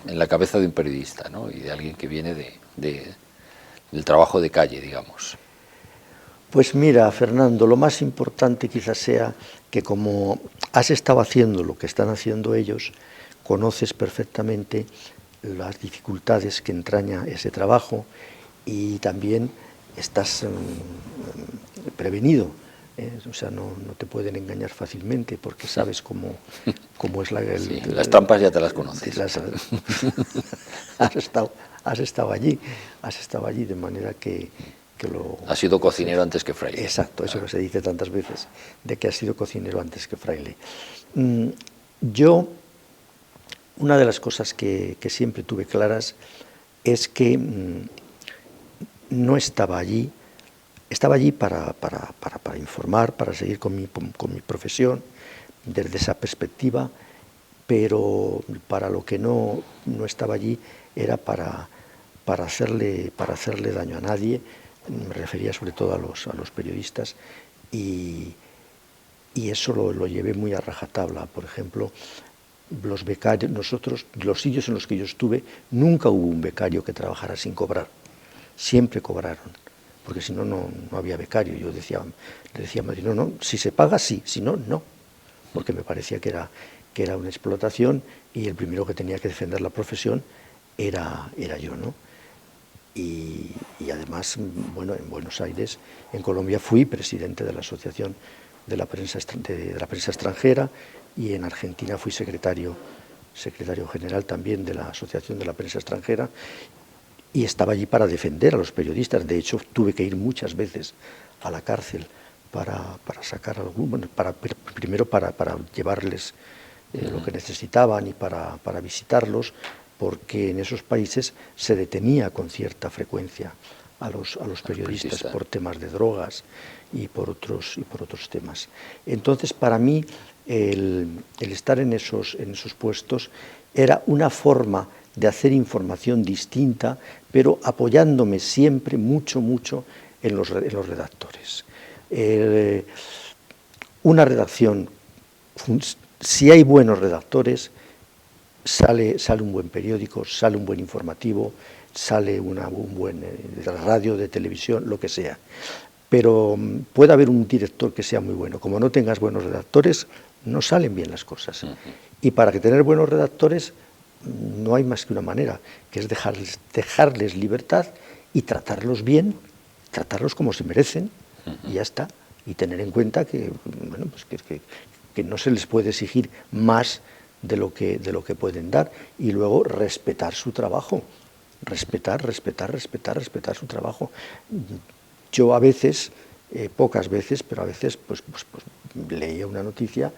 la cabeza de un periodista, ¿no? Y de alguien que viene del trabajo de calle, digamos? Pues mira, Fernando, lo más importante quizás sea que como has estado haciendo lo que están haciendo ellos, conoces perfectamente las dificultades que entraña ese trabajo y también estás prevenido. O sea, no te pueden engañar fácilmente porque sabes cómo es las trampas ya te las conoces. Has estado allí, de manera que lo... Has sido cocinero antes que fraile. Exacto, eso que se dice tantas veces, de que has sido cocinero antes que fraile. Yo, una de las cosas que siempre tuve claras es que no estaba allí. Estaba allí para informar, para seguir con mi profesión desde esa perspectiva, pero para lo que no estaba allí era para hacerle daño a nadie. Me refería sobre todo a los periodistas y eso lo llevé muy a rajatabla. Por ejemplo, los becarios, los sitios en los que yo estuve, nunca hubo un becario que trabajara sin cobrar, siempre cobraron. Porque si no, no había becario. Yo le decía a Madrid, no, si se paga, sí, si no, no. Porque me parecía que era una explotación y el primero que tenía que defender la profesión era yo, ¿no? Y además, bueno, en Buenos Aires, en Colombia, fui presidente de la Asociación de la Prensa Extranjera y en Argentina fui secretario general también de la Asociación de la Prensa Extranjera. Y estaba allí para defender a los periodistas. De hecho, tuve que ir muchas veces a la cárcel para sacar primero para llevarles lo que necesitaban y para visitarlos, porque en esos países se detenía con cierta frecuencia a los periodistas por temas de drogas y por otros temas. Entonces, para mí, el estar en esos puestos era una forma de hacer información distinta, pero apoyándome siempre mucho en los redactores. Una redacción, si hay buenos redactores, sale un buen periódico, sale un buen informativo, sale un buen radio, de televisión, lo que sea. Pero puede haber un director que sea muy bueno. Como no tengas buenos redactores, no salen bien las cosas. Y para tener buenos redactores, no hay más que una manera, que es dejarles libertad y tratarlos bien, tratarlos como se merecen, y ya está. Y tener en cuenta que, bueno, pues que no se les puede exigir más de lo que pueden dar, y luego respetar su trabajo, respetar su trabajo. Yo a veces, pocas veces, pero a veces pues leía una noticia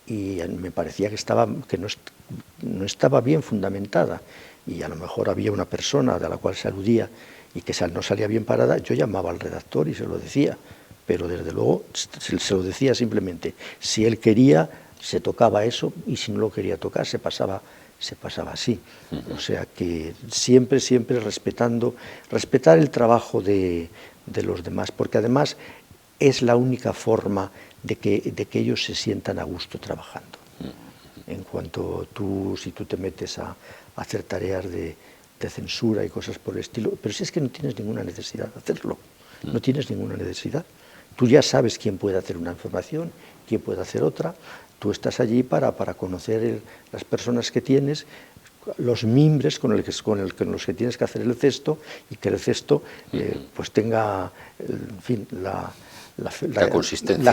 y me parecía que no estaba bien fundamentada, y a lo mejor había una persona de la cual se aludía y que no salía bien parada. Yo llamaba al redactor y se lo decía, pero desde luego se lo decía simplemente. Si él quería, se tocaba eso, y si no lo quería tocar, se pasaba así. O sea que siempre respetar el trabajo de los demás, porque además es la única forma de que ellos se sientan a gusto trabajando. En cuanto si tú te metes a hacer tareas de censura y cosas por el estilo, pero si es que no tienes ninguna necesidad de hacerlo, no tienes ninguna necesidad. Tú ya sabes quién puede hacer una información, quién puede hacer otra. Tú estás allí para conocer las personas que tienes, los mimbres con los que tienes que hacer el cesto, y que el cesto pues tenga, en fin, la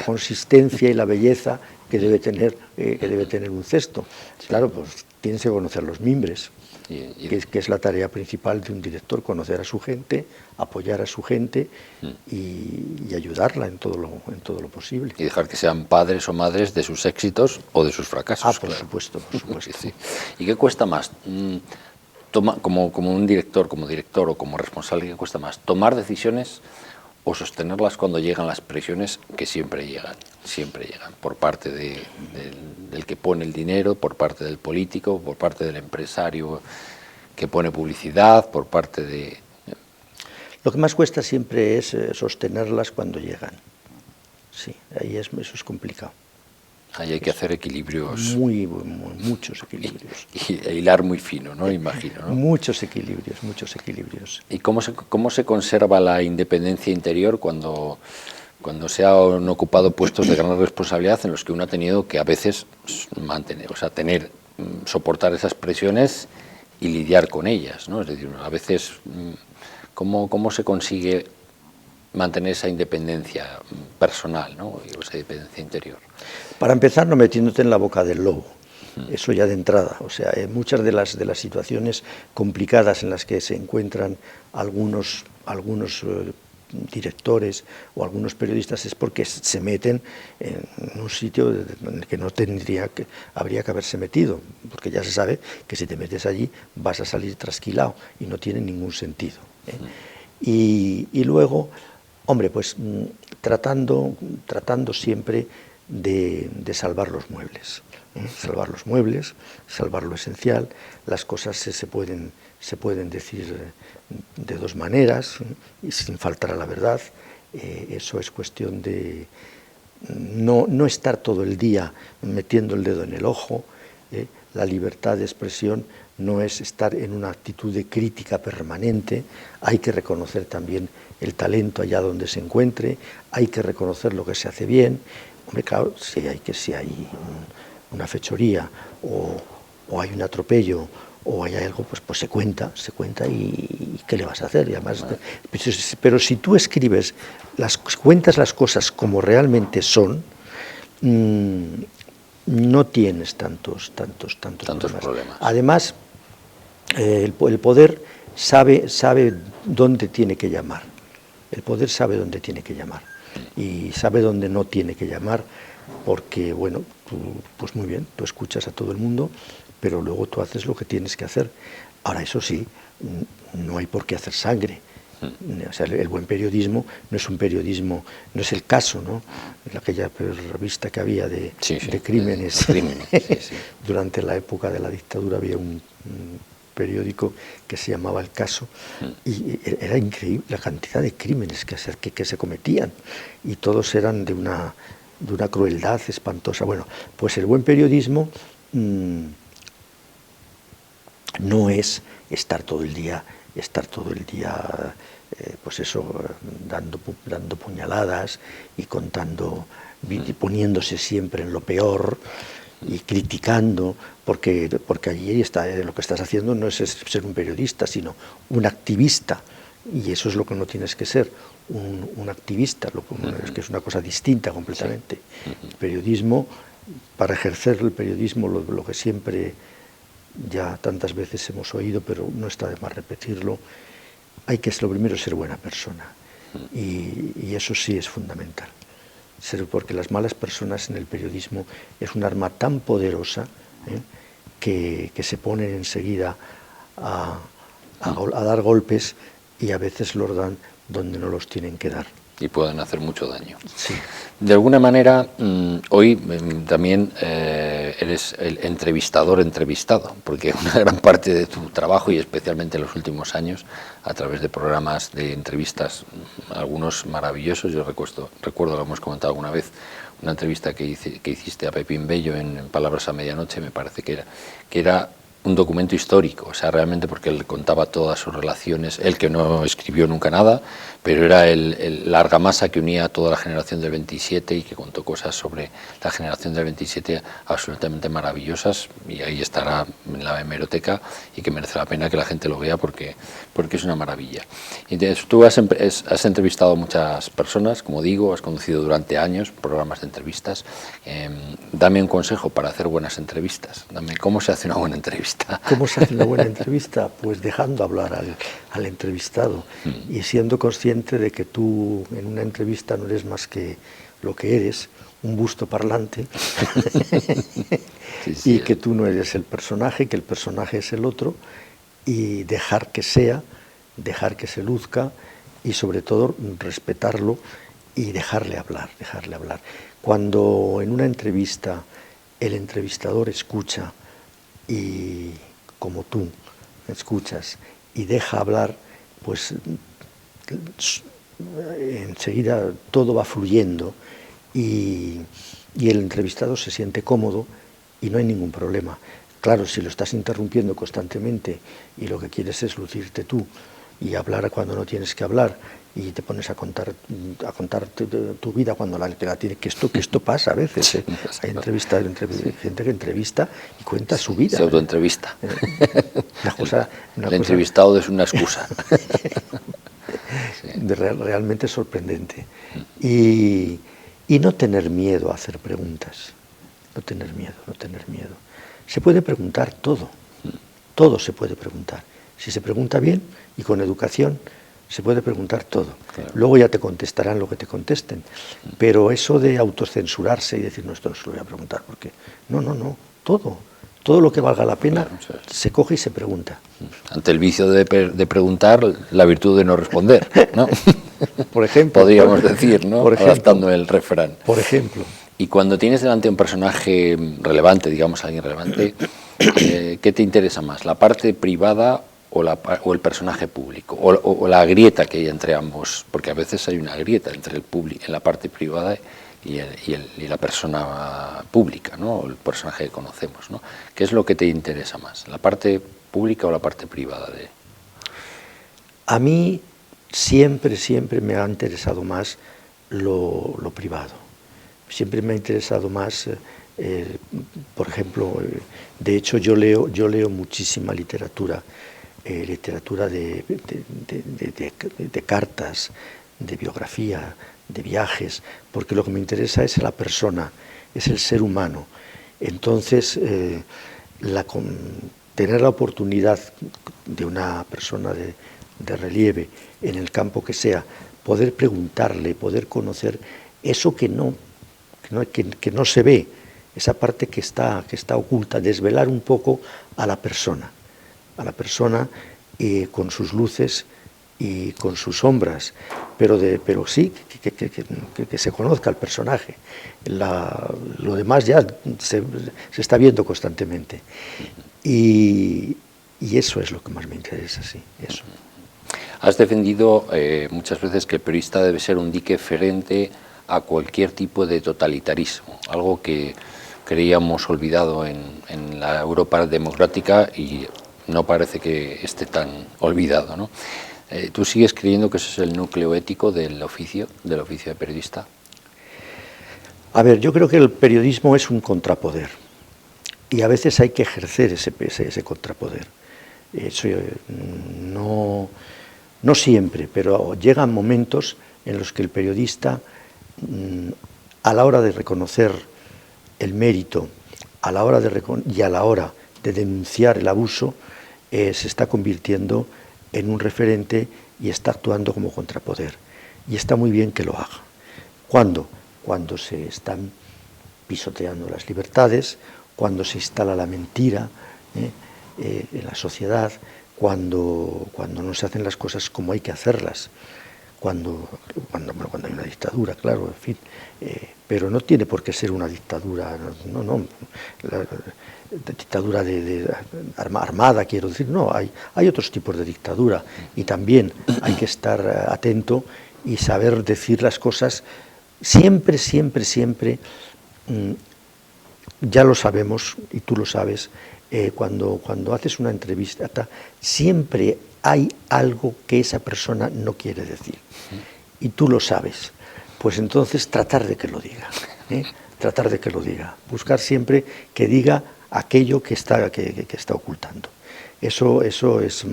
consistencia y la belleza que debe tener un cesto. Claro, pues tienes que conocer los mimbres, que es la tarea principal de un director: conocer a su gente, apoyar a su gente y ayudarla en todo lo posible. Y dejar que sean padres o madres de sus éxitos o de sus fracasos. Por supuesto, por supuesto. Sí. ¿Y qué cuesta más? Como un director, o como responsable, ¿qué cuesta más? ¿Tomar decisiones o sostenerlas cuando llegan las presiones, que siempre llegan, por parte del que pone el dinero, por parte del político, por parte del empresario que pone publicidad, por parte de... Lo que más cuesta siempre es sostenerlas cuando llegan. Sí, eso es complicado. Ahí hay que hacer equilibrios. Muchos equilibrios. E hilar muy fino, ¿no? Imagino, ¿no? Muchos equilibrios. ¿Y cómo se conserva la independencia interior cuando se han ocupado puestos de gran responsabilidad en los que uno ha tenido que a veces soportar esas presiones y lidiar con ellas, ¿no? Es decir, a veces, ¿cómo se consigue mantener esa independencia personal, ¿no? Esa independencia interior? Para empezar, no metiéndote en la boca del lobo. Eso ya de entrada. O sea, muchas de las situaciones complicadas en las que se encuentran algunos directores o algunos periodistas es porque se meten en un sitio en el que habría que haberse metido, porque ya se sabe que si te metes allí vas a salir trasquilado y no tiene ningún sentido. Y luego, hombre, pues tratando siempre de salvar los muebles. Salvar lo esencial. Las cosas se pueden decir de dos maneras y sin faltar a la verdad. Eso es cuestión de no estar todo el día metiendo el dedo en el ojo. La libertad de expresión no es estar en una actitud de crítica permanente. Hay que reconocer también el talento allá donde se encuentre, hay que reconocer lo que se hace bien. Hombre, claro, si hay una fechoría o hay un atropello o hay algo, pues se cuenta y ¿qué le vas a hacer? Y además, pero si tú escribes, cuentas las cosas como realmente son, no tienes tantos problemas. Además, el poder sabe dónde tiene que llamar. El poder sabe dónde tiene que llamar y sabe dónde no tiene que llamar, porque, bueno, pues muy bien, tú escuchas a todo el mundo, pero luego tú haces lo que tienes que hacer. Ahora, eso sí, no hay por qué hacer sangre. O sea, el buen periodismo no es un periodismo, no es el caso, ¿no? En aquella revista que había de crímenes. Durante la época de la dictadura había un periódico que se llamaba El Caso, y era increíble la cantidad de crímenes que se cometían, y todos eran de una crueldad espantosa. Bueno, pues el buen periodismo no es estar todo el día pues eso, dando puñaladas y contando, poniéndose siempre en lo peor y criticando, porque allí lo que estás haciendo no es ser un periodista, sino un activista, y eso es lo que no tienes que ser, un activista, es que es una cosa distinta completamente. El periodismo, para ejercer el periodismo, lo que siempre ya tantas veces hemos oído, pero no está de más repetirlo, hay que, lo primero, ser buena persona, y eso sí es fundamental. Porque las malas personas en el periodismo es un arma tan poderosa que se ponen enseguida a dar golpes, y a veces los dan donde no los tienen que dar. Y pueden hacer mucho daño. Sí. De alguna manera, hoy también eres el entrevistado, porque una gran parte de tu trabajo, y especialmente en los últimos años, a través de programas de entrevistas, algunos maravillosos, yo recuerdo, lo hemos comentado alguna vez, una entrevista que hiciste a Pepín Bello en Palabras a Medianoche, me parece que era un documento histórico, o sea, realmente porque él contaba todas sus relaciones, él que no escribió nunca nada, pero era la argamasa que unía a toda la generación del 27 y que contó cosas sobre la generación del 27 absolutamente maravillosas, y ahí estará en la hemeroteca y que merece la pena que la gente lo vea porque es una maravilla. Entonces, tú has entrevistado a muchas personas, como digo, has conducido durante años programas de entrevistas. Dame un consejo para hacer buenas entrevistas. Dame cómo se hace una buena entrevista. ¿Cómo se hace una buena entrevista? Pues dejando hablar al entrevistado y siendo consciente de que tú en una entrevista no eres más que lo que eres, un busto parlante, y que tú no eres el personaje, que el personaje es el otro, y dejar que sea, dejar que se luzca y sobre todo respetarlo y dejarle hablar, dejarle hablar. Cuando en una entrevista el entrevistador escucha y como tú escuchas y deja hablar, pues enseguida todo va fluyendo y el entrevistado se siente cómodo y no hay ningún problema. Claro, si lo estás interrumpiendo constantemente y lo que quieres es lucirte tú y hablar cuando no tienes que hablar y te pones a contar tu vida cuando la tiene, que esto pasa a veces, ¿eh? Hay gente que entrevista y cuenta su vida. Se autoentrevista. El entrevistado es una excusa. Realmente sorprendente. Y no tener miedo a hacer preguntas. No tener miedo. Se puede preguntar todo. Todo se puede preguntar. Si se pregunta bien y con educación, se puede preguntar todo. Claro. Luego ya te contestarán lo que te contesten. Pero eso de autocensurarse y decir, no, esto no se lo voy a preguntar, porque no, todo lo que valga la pena, claro, se coge y se pregunta. Ante el vicio de preguntar, la virtud de no responder, ¿no? Por ejemplo. Podríamos decir, ¿no? Adaptando el refrán. Por ejemplo. Y cuando tienes delante un personaje relevante, digamos alguien relevante, ¿qué te interesa más? ¿La parte privada o el personaje público? O la grieta que hay entre ambos? Porque a veces hay una grieta entre el público, en la parte privada y la persona pública, ¿no? El personaje que conocemos, ¿no? ¿Qué es lo que te interesa más? ¿La parte pública o la parte privada de...? A mí siempre me ha interesado más lo privado. Siempre me ha interesado más, por ejemplo, de hecho yo leo muchísima literatura, literatura de cartas, de biografía, de viajes, porque lo que me interesa es la persona, es el ser humano. Entonces, tener la oportunidad de una persona de relieve en el campo que sea, poder preguntarle, poder conocer eso que no se ve, esa parte que está oculta, desvelar un poco a la persona con sus luces y con sus sombras, pero sí que se conozca el personaje. Lo demás ya se está viendo constantemente. Y eso es lo que más me interesa, sí, eso. Has defendido muchas veces que el periodista debe ser un dique frente a cualquier tipo de totalitarismo, algo que creíamos olvidado en la Europa democrática y no parece que esté tan olvidado, ¿no? ¿Tú sigues creyendo que ese es el núcleo ético del oficio de periodista? A ver, yo creo que el periodismo es un contrapoder y a veces hay que ejercer ese contrapoder. Eso, no siempre, pero llegan momentos en los que el periodista, a la hora de reconocer el mérito, a la hora de denunciar el abuso, se está convirtiendo en un referente y está actuando como contrapoder. Y está muy bien que lo haga. ¿Cuándo? Cuando se están pisoteando las libertades, cuando se instala la mentira en la sociedad, cuando no se hacen las cosas como hay que hacerlas, cuando hay una dictadura, claro, en fin, pero no tiene por qué ser una dictadura, no, la dictadura armada, quiero decir, no, hay otros tipos de dictadura y también hay que estar atento y saber decir las cosas siempre ya lo sabemos, y tú lo sabes, cuando haces una entrevista, siempre hay algo que esa persona no quiere decir. Y tú lo sabes. Pues entonces tratar de que lo diga. Tratar de que lo diga. Buscar siempre que diga aquello que está ocultando. Eso es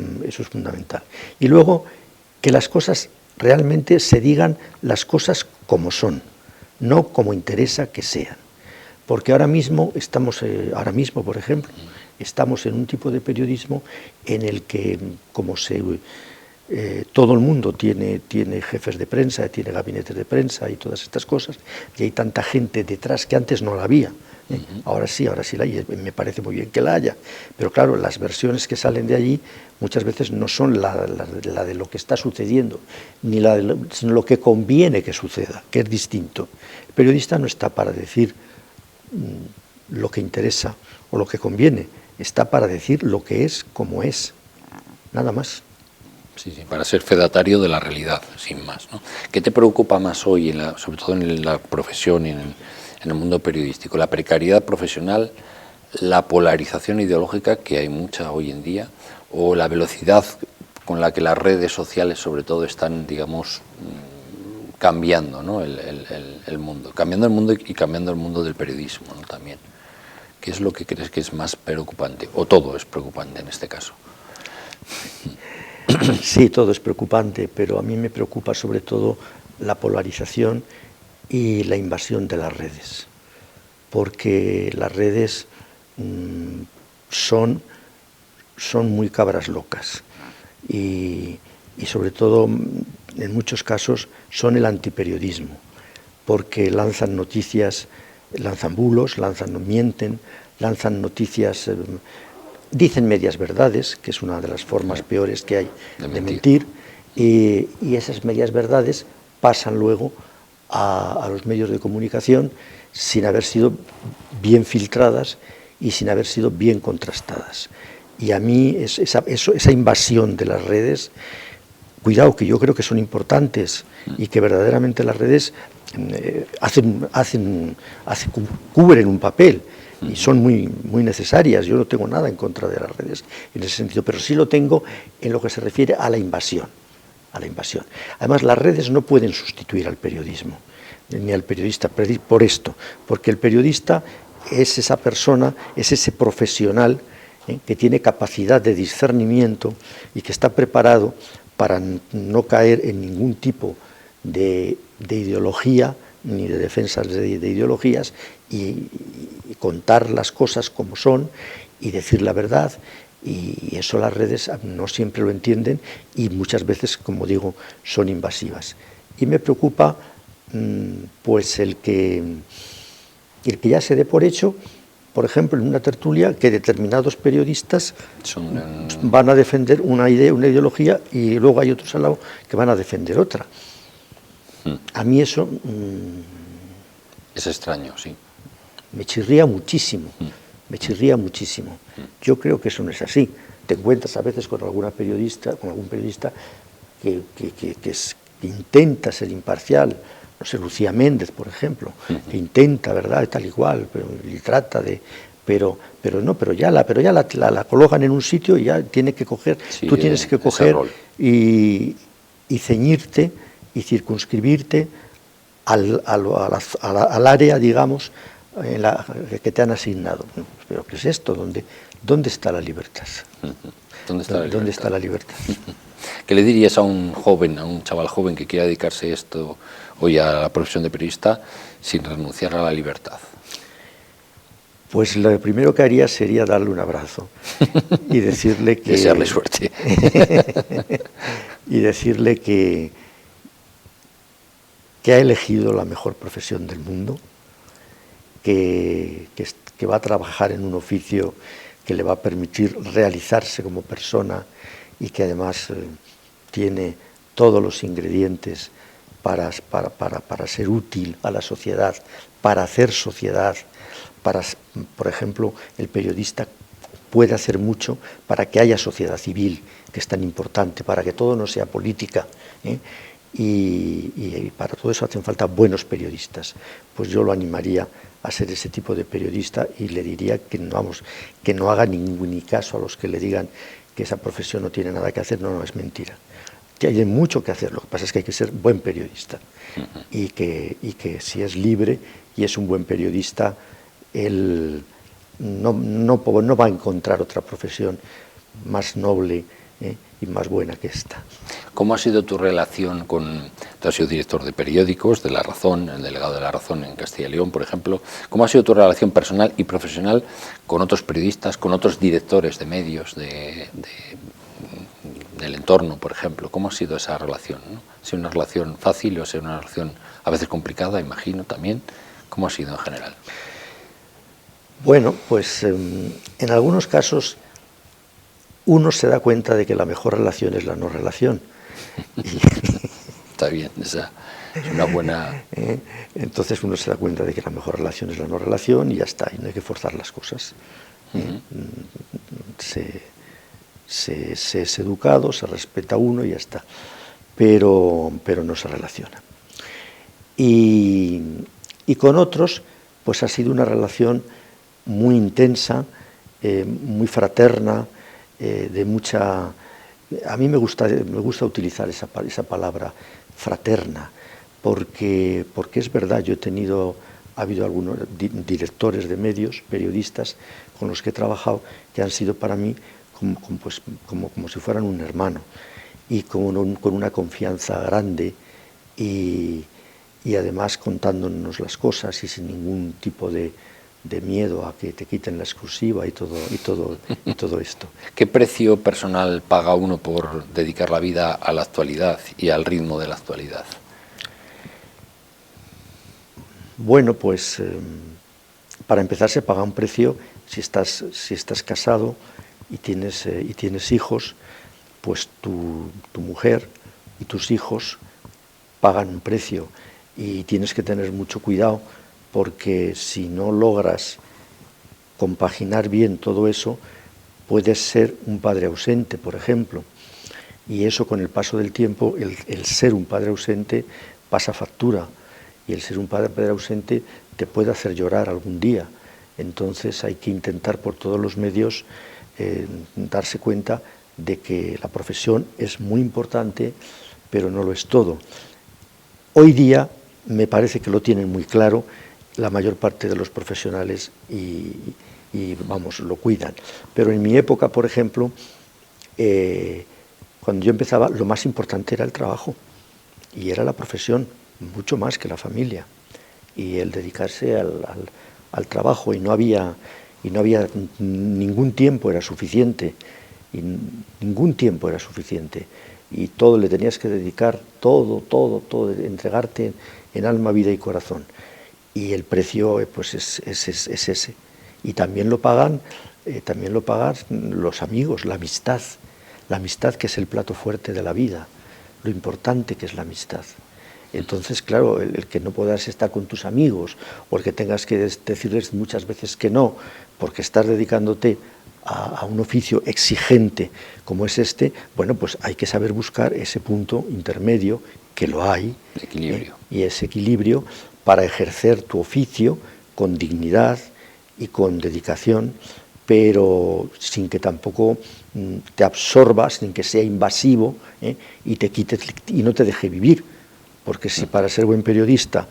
fundamental. Y luego, que las cosas realmente se digan las cosas como son, no como interesa que sean. Porque ahora mismo, por ejemplo, estamos en un tipo de periodismo en el que, como todo el mundo tiene jefes de prensa, tiene gabinetes de prensa y todas estas cosas, y hay tanta gente detrás que antes no la había. Ahora sí la hay, me parece muy bien que la haya, pero claro, las versiones que salen de allí muchas veces no son la de lo que está sucediendo, ni sino lo que conviene que suceda, que es distinto. El periodista no está para decir lo que interesa o lo que conviene, está para decir lo que es como es, nada más. Sí, para ser fedatario de la realidad, sin más, ¿no? ¿Qué te preocupa más hoy, sobre todo en la profesión y en el mundo periodístico? ¿La precariedad profesional, la polarización ideológica, que hay mucha hoy en día, o la velocidad con la que las redes sociales, sobre todo, están, digamos, cambiando, ¿no? el mundo? Cambiando el mundo y cambiando el mundo del periodismo, ¿no? También. ¿Qué es lo que crees que es más preocupante? ¿O todo es preocupante en este caso? Sí, todo es preocupante, pero a mí me preocupa sobre todo la polarización y la invasión de las redes, porque las redes son muy cabras locas y sobre todo en muchos casos son el antiperiodismo, porque lanzan noticias, lanzan bulos, mienten, lanzan noticias, dicen medias verdades, que es una de las formas peores que hay de mentir, y esas medias verdades pasan luego a los medios de comunicación sin haber sido bien filtradas y sin haber sido bien contrastadas. Y a mí esa invasión de las redes, cuidado, que yo creo que son importantes y que verdaderamente las redes cubren un papel y son muy necesarias. Yo no tengo nada en contra de las redes en ese sentido, pero sí lo tengo en lo que se refiere a la invasión. Además, las redes no pueden sustituir al periodismo, ni al periodista, por esto, porque el periodista es esa persona, es ese profesional que tiene capacidad de discernimiento y que está preparado para no caer en ningún tipo de ideología ni de defensas de ideologías y contar las cosas como son y decir la verdad. Y eso las redes no siempre lo entienden y muchas veces, como digo, son invasivas. Y me preocupa pues el que ya se dé por hecho, por ejemplo, en una tertulia, que determinados periodistas van a defender una idea, una ideología, y luego hay otros al lado que van a defender otra. A mí eso es extraño, sí. Me chirría muchísimo. Yo creo que eso no es así. Te encuentras a veces con algún periodista que intenta ser imparcial. No sé, Lucía Méndez, por ejemplo, que intenta, ¿verdad?, tal y cual, y trata de... Pero ya la colocan en un sitio y ya tiene que coger, sí, tú tienes que coger y ceñirte y circunscribirte al área, digamos, en la que te han asignado. ¿Pero qué es esto? ¿Dónde está la libertad? ¿Dónde está la libertad? ¿Qué le dirías a un chaval joven que quiera dedicarse hoy a la profesión de periodista sin renunciar a la libertad? Pues lo primero que haría sería darle un abrazo y decirle que... Desearle suerte. Y decirle que ha elegido la mejor profesión del mundo, que va a trabajar en un oficio que le va a permitir realizarse como persona y que además tiene todos los ingredientes para ser útil a la sociedad, para hacer sociedad, por ejemplo, el periodista puede hacer mucho para que haya sociedad civil, que es tan importante, para que todo no sea política, y para todo eso hacen falta buenos periodistas. Pues yo lo animaría a ser ese tipo de periodista y le diría que no haga ni caso a los que le digan que esa profesión no tiene nada que hacer. No, es mentira. Que hay mucho que hacer, lo que pasa es que hay que ser buen periodista y que si es libre y es un buen periodista, él no va a encontrar otra profesión más noble y más buena que esta. ¿Cómo ha sido tu relación con... Tú has sido director de periódicos, de La Razón, el delegado de La Razón en Castilla y León, por ejemplo. ¿Cómo ha sido tu relación personal y profesional con otros periodistas, con otros directores de medios del entorno, por ejemplo? ¿Cómo ha sido esa relación, ¿no? ¿Ha sido una relación fácil o ha sido una relación a veces complicada, imagino, también? ¿Cómo ha sido en general? Bueno, pues en algunos casos uno se da cuenta de que la mejor relación es la no relación. Está bien, esa es una buena... Entonces uno se da cuenta de que la mejor relación es la no relación y ya está, y no hay que forzar las cosas. Se es educado, se respeta a uno y ya está, pero no se relaciona. Y con otros, pues ha sido una relación muy intensa, muy fraterna, de mucha... A mí me gusta utilizar esa palabra fraterna, porque es verdad, ha habido algunos directores de medios, periodistas, con los que he trabajado, que han sido para mí como si fueran un hermano, y con una confianza grande, y además contándonos las cosas y sin ningún tipo de miedo a que te quiten la exclusiva y todo esto. ¿Qué precio personal paga uno por dedicar la vida a la actualidad y al ritmo de la actualidad? Bueno, pues para empezar se paga un precio si estás casado y tienes hijos, pues tu mujer y tus hijos pagan un precio y tienes que tener mucho cuidado, porque si no logras compaginar bien todo eso, puedes ser un padre ausente, por ejemplo, y eso con el paso del tiempo, el ser un padre ausente pasa factura, y el ser un padre ausente te puede hacer llorar algún día. Entonces hay que intentar por todos los medios darse cuenta de que la profesión es muy importante, pero no lo es todo. Hoy día me parece que lo tienen muy claro la mayor parte de los profesionales y lo cuidan. Pero en mi época, por ejemplo, cuando yo empezaba, lo más importante era el trabajo y era la profesión, mucho más que la familia. Y el dedicarse al trabajo, y no había ningún tiempo era suficiente, y todo le tenías que dedicar, todo, entregarte en alma, vida y corazón. Y el precio pues es ese. Y también lo pagan los amigos, la amistad que es el plato fuerte de la vida, lo importante que es la amistad. Entonces, claro, el que no puedas estar con tus amigos, o el que tengas que decirles muchas veces que no, porque estás dedicándote a un oficio exigente como es este, bueno, pues hay que saber buscar ese punto intermedio, que lo hay, equilibrio. Y ese equilibrio para ejercer tu oficio con dignidad y con dedicación, pero sin que tampoco te absorbas, sin que sea invasivo, y te quite y no te deje vivir. Porque si para ser buen periodista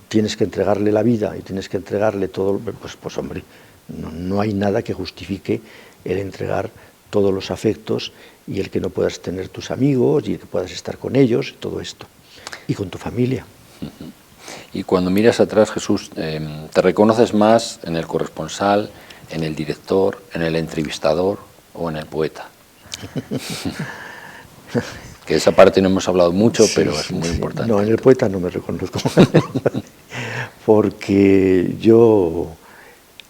tienes que entregarle la vida y tienes que entregarle todo, pues hombre, no hay nada que justifique el entregar todos los afectos y el que no puedas tener tus amigos y que puedas estar con ellos, todo esto, y con tu familia. Y cuando miras atrás, Jesús, ¿te reconoces más en el corresponsal, en el director, en el entrevistador o en el poeta? Que de esa parte no hemos hablado mucho, pero es muy importante. No, en el poeta no me reconozco. Porque yo,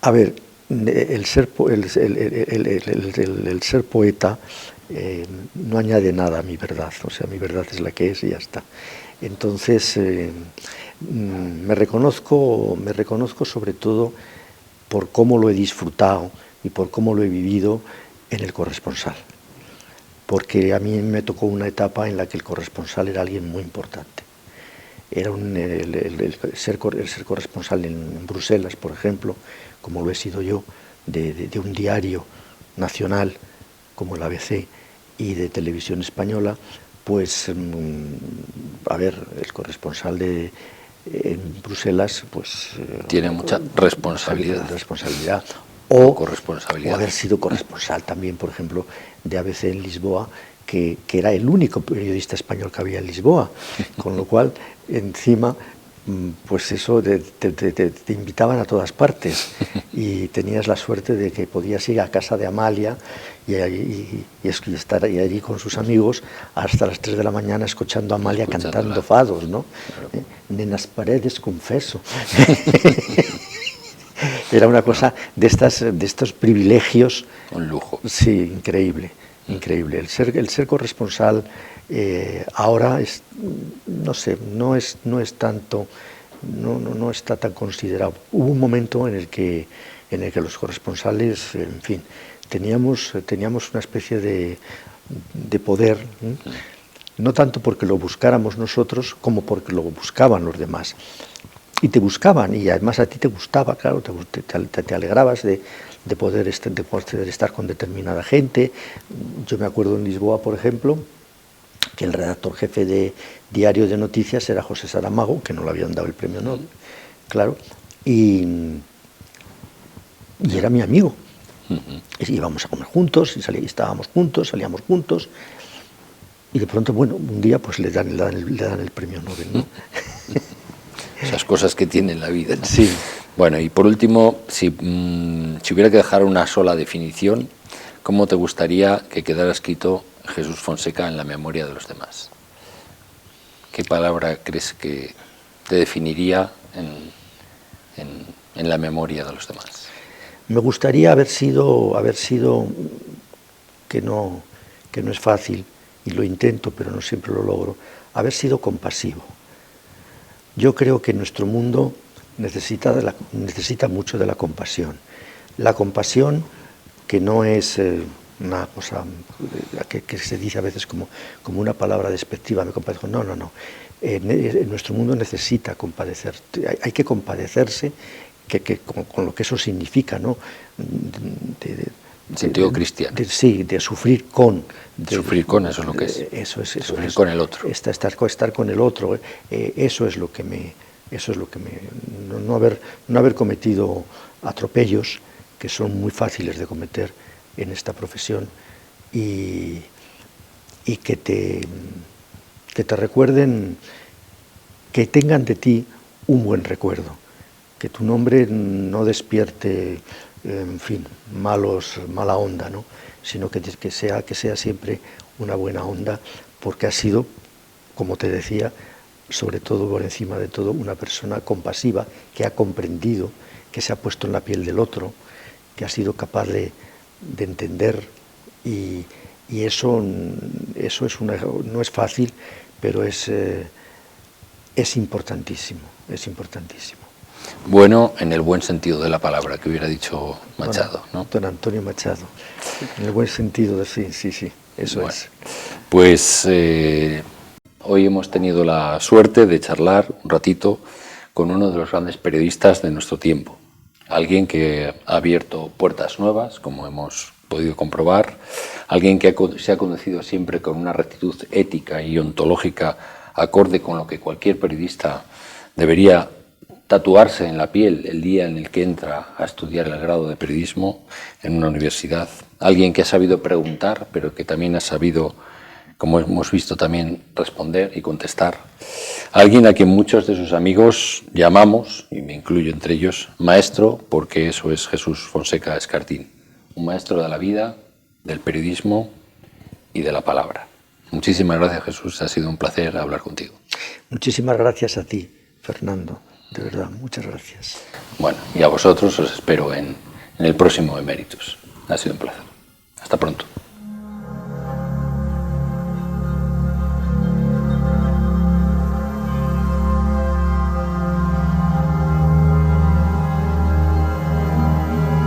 a ver, el ser poeta no añade nada a mi verdad. O sea, mi verdad es la que es y ya está. Entonces, me reconozco sobre todo por cómo lo he disfrutado y por cómo lo he vivido en el corresponsal. porque a mí me tocó una etapa en la que el corresponsal era alguien muy importante. Era el ser corresponsal en Bruselas, por ejemplo, como lo he sido yo, de un diario nacional como el ABC y de televisión española, pues, a ver, el corresponsal en Bruselas, pues... tiene mucha responsabilidad. O corresponsabilidad. O haber sido corresponsal también, por ejemplo, de ABC en Lisboa, que era el único periodista español que había en Lisboa, con lo cual, encima, pues eso, te invitaban a todas partes y tenías la suerte de que podías ir a casa de Amalia y estar allí con sus amigos hasta las 3 de la mañana escuchando a Amalia cantando fados, ¿no? Claro. Nenas paredes confeso. Era una cosa de estos privilegios. Un lujo. Sí, increíble, increíble. El ser corresponsal ahora es, no sé, no está tan considerado. Hubo un momento en el que los corresponsales, en fin, teníamos una especie de poder, no tanto porque lo buscáramos nosotros como porque lo buscaban los demás. Y te buscaban, y además a ti te gustaba, claro, te alegrabas de poder estar con determinada gente. Yo me acuerdo en Lisboa, por ejemplo, que el redactor jefe de Diario de Noticias era José Saramago, que no le habían dado el premio Nobel, claro, y era mi amigo. Y íbamos a comer juntos, estábamos juntos, salíamos juntos, y de pronto, bueno, un día pues le dan el premio Nobel, ¿no? Esas cosas que tiene la vida, ¿no? Sí. Bueno, y por último, si hubiera que dejar una sola definición, ¿cómo te gustaría que quedara escrito Jesús Fonseca en la memoria de los demás? ¿Qué palabra crees que te definiría en la memoria de los demás? Me gustaría haber sido que no es fácil, y lo intento, pero no siempre lo logro, haber sido compasivo. Yo creo que nuestro mundo necesita mucho de la compasión. La compasión, que no es una cosa que se dice a veces como una palabra despectiva, me compadezco. No. Nuestro mundo necesita compadecer. Hay que compadecerse con lo que eso significa, ¿no? Sentido cristiano. Sí, de sufrir con. Sufrir con, eso es lo que es. Eso es. Sufrir con el otro. Estar con el otro. Eso es lo que me. No haber cometido atropellos, que son muy fáciles de cometer en esta profesión, y que te recuerden, que tengan de ti un buen recuerdo, que tu nombre no despierte, en fin, mala onda, ¿no? Sino que sea siempre una buena onda, porque has sido, como te decía, sobre todo, por encima de todo, una persona compasiva, que ha comprendido, que se ha puesto en la piel del otro, que ha sido capaz de entender, y eso no es fácil, pero es importantísimo, Bueno, en el buen sentido de la palabra, que hubiera dicho Machado, ¿no? Don Antonio Machado, en el buen sentido de sí, eso bueno, es. Pues hoy hemos tenido la suerte de charlar un ratito con uno de los grandes periodistas de nuestro tiempo, alguien que ha abierto puertas nuevas, como hemos podido comprobar, alguien que se ha conducido siempre con una rectitud ética y ontológica acorde con lo que cualquier periodista debería tatuarse en la piel el día en el que entra a estudiar el grado de periodismo en una universidad, alguien que ha sabido preguntar, pero que también ha sabido, como hemos visto, también responder y contestar. Alguien a quien muchos de sus amigos llamamos, y me incluyo entre ellos, maestro, porque eso es Jesús Fonseca Escartín, un maestro de la vida, del periodismo y de la palabra. Muchísimas gracias, Jesús, ha sido un placer hablar contigo. Muchísimas gracias a ti, Fernando, de verdad, muchas gracias. Bueno, y a vosotros os espero en el próximo Emeritus. Ha sido un placer. Hasta pronto.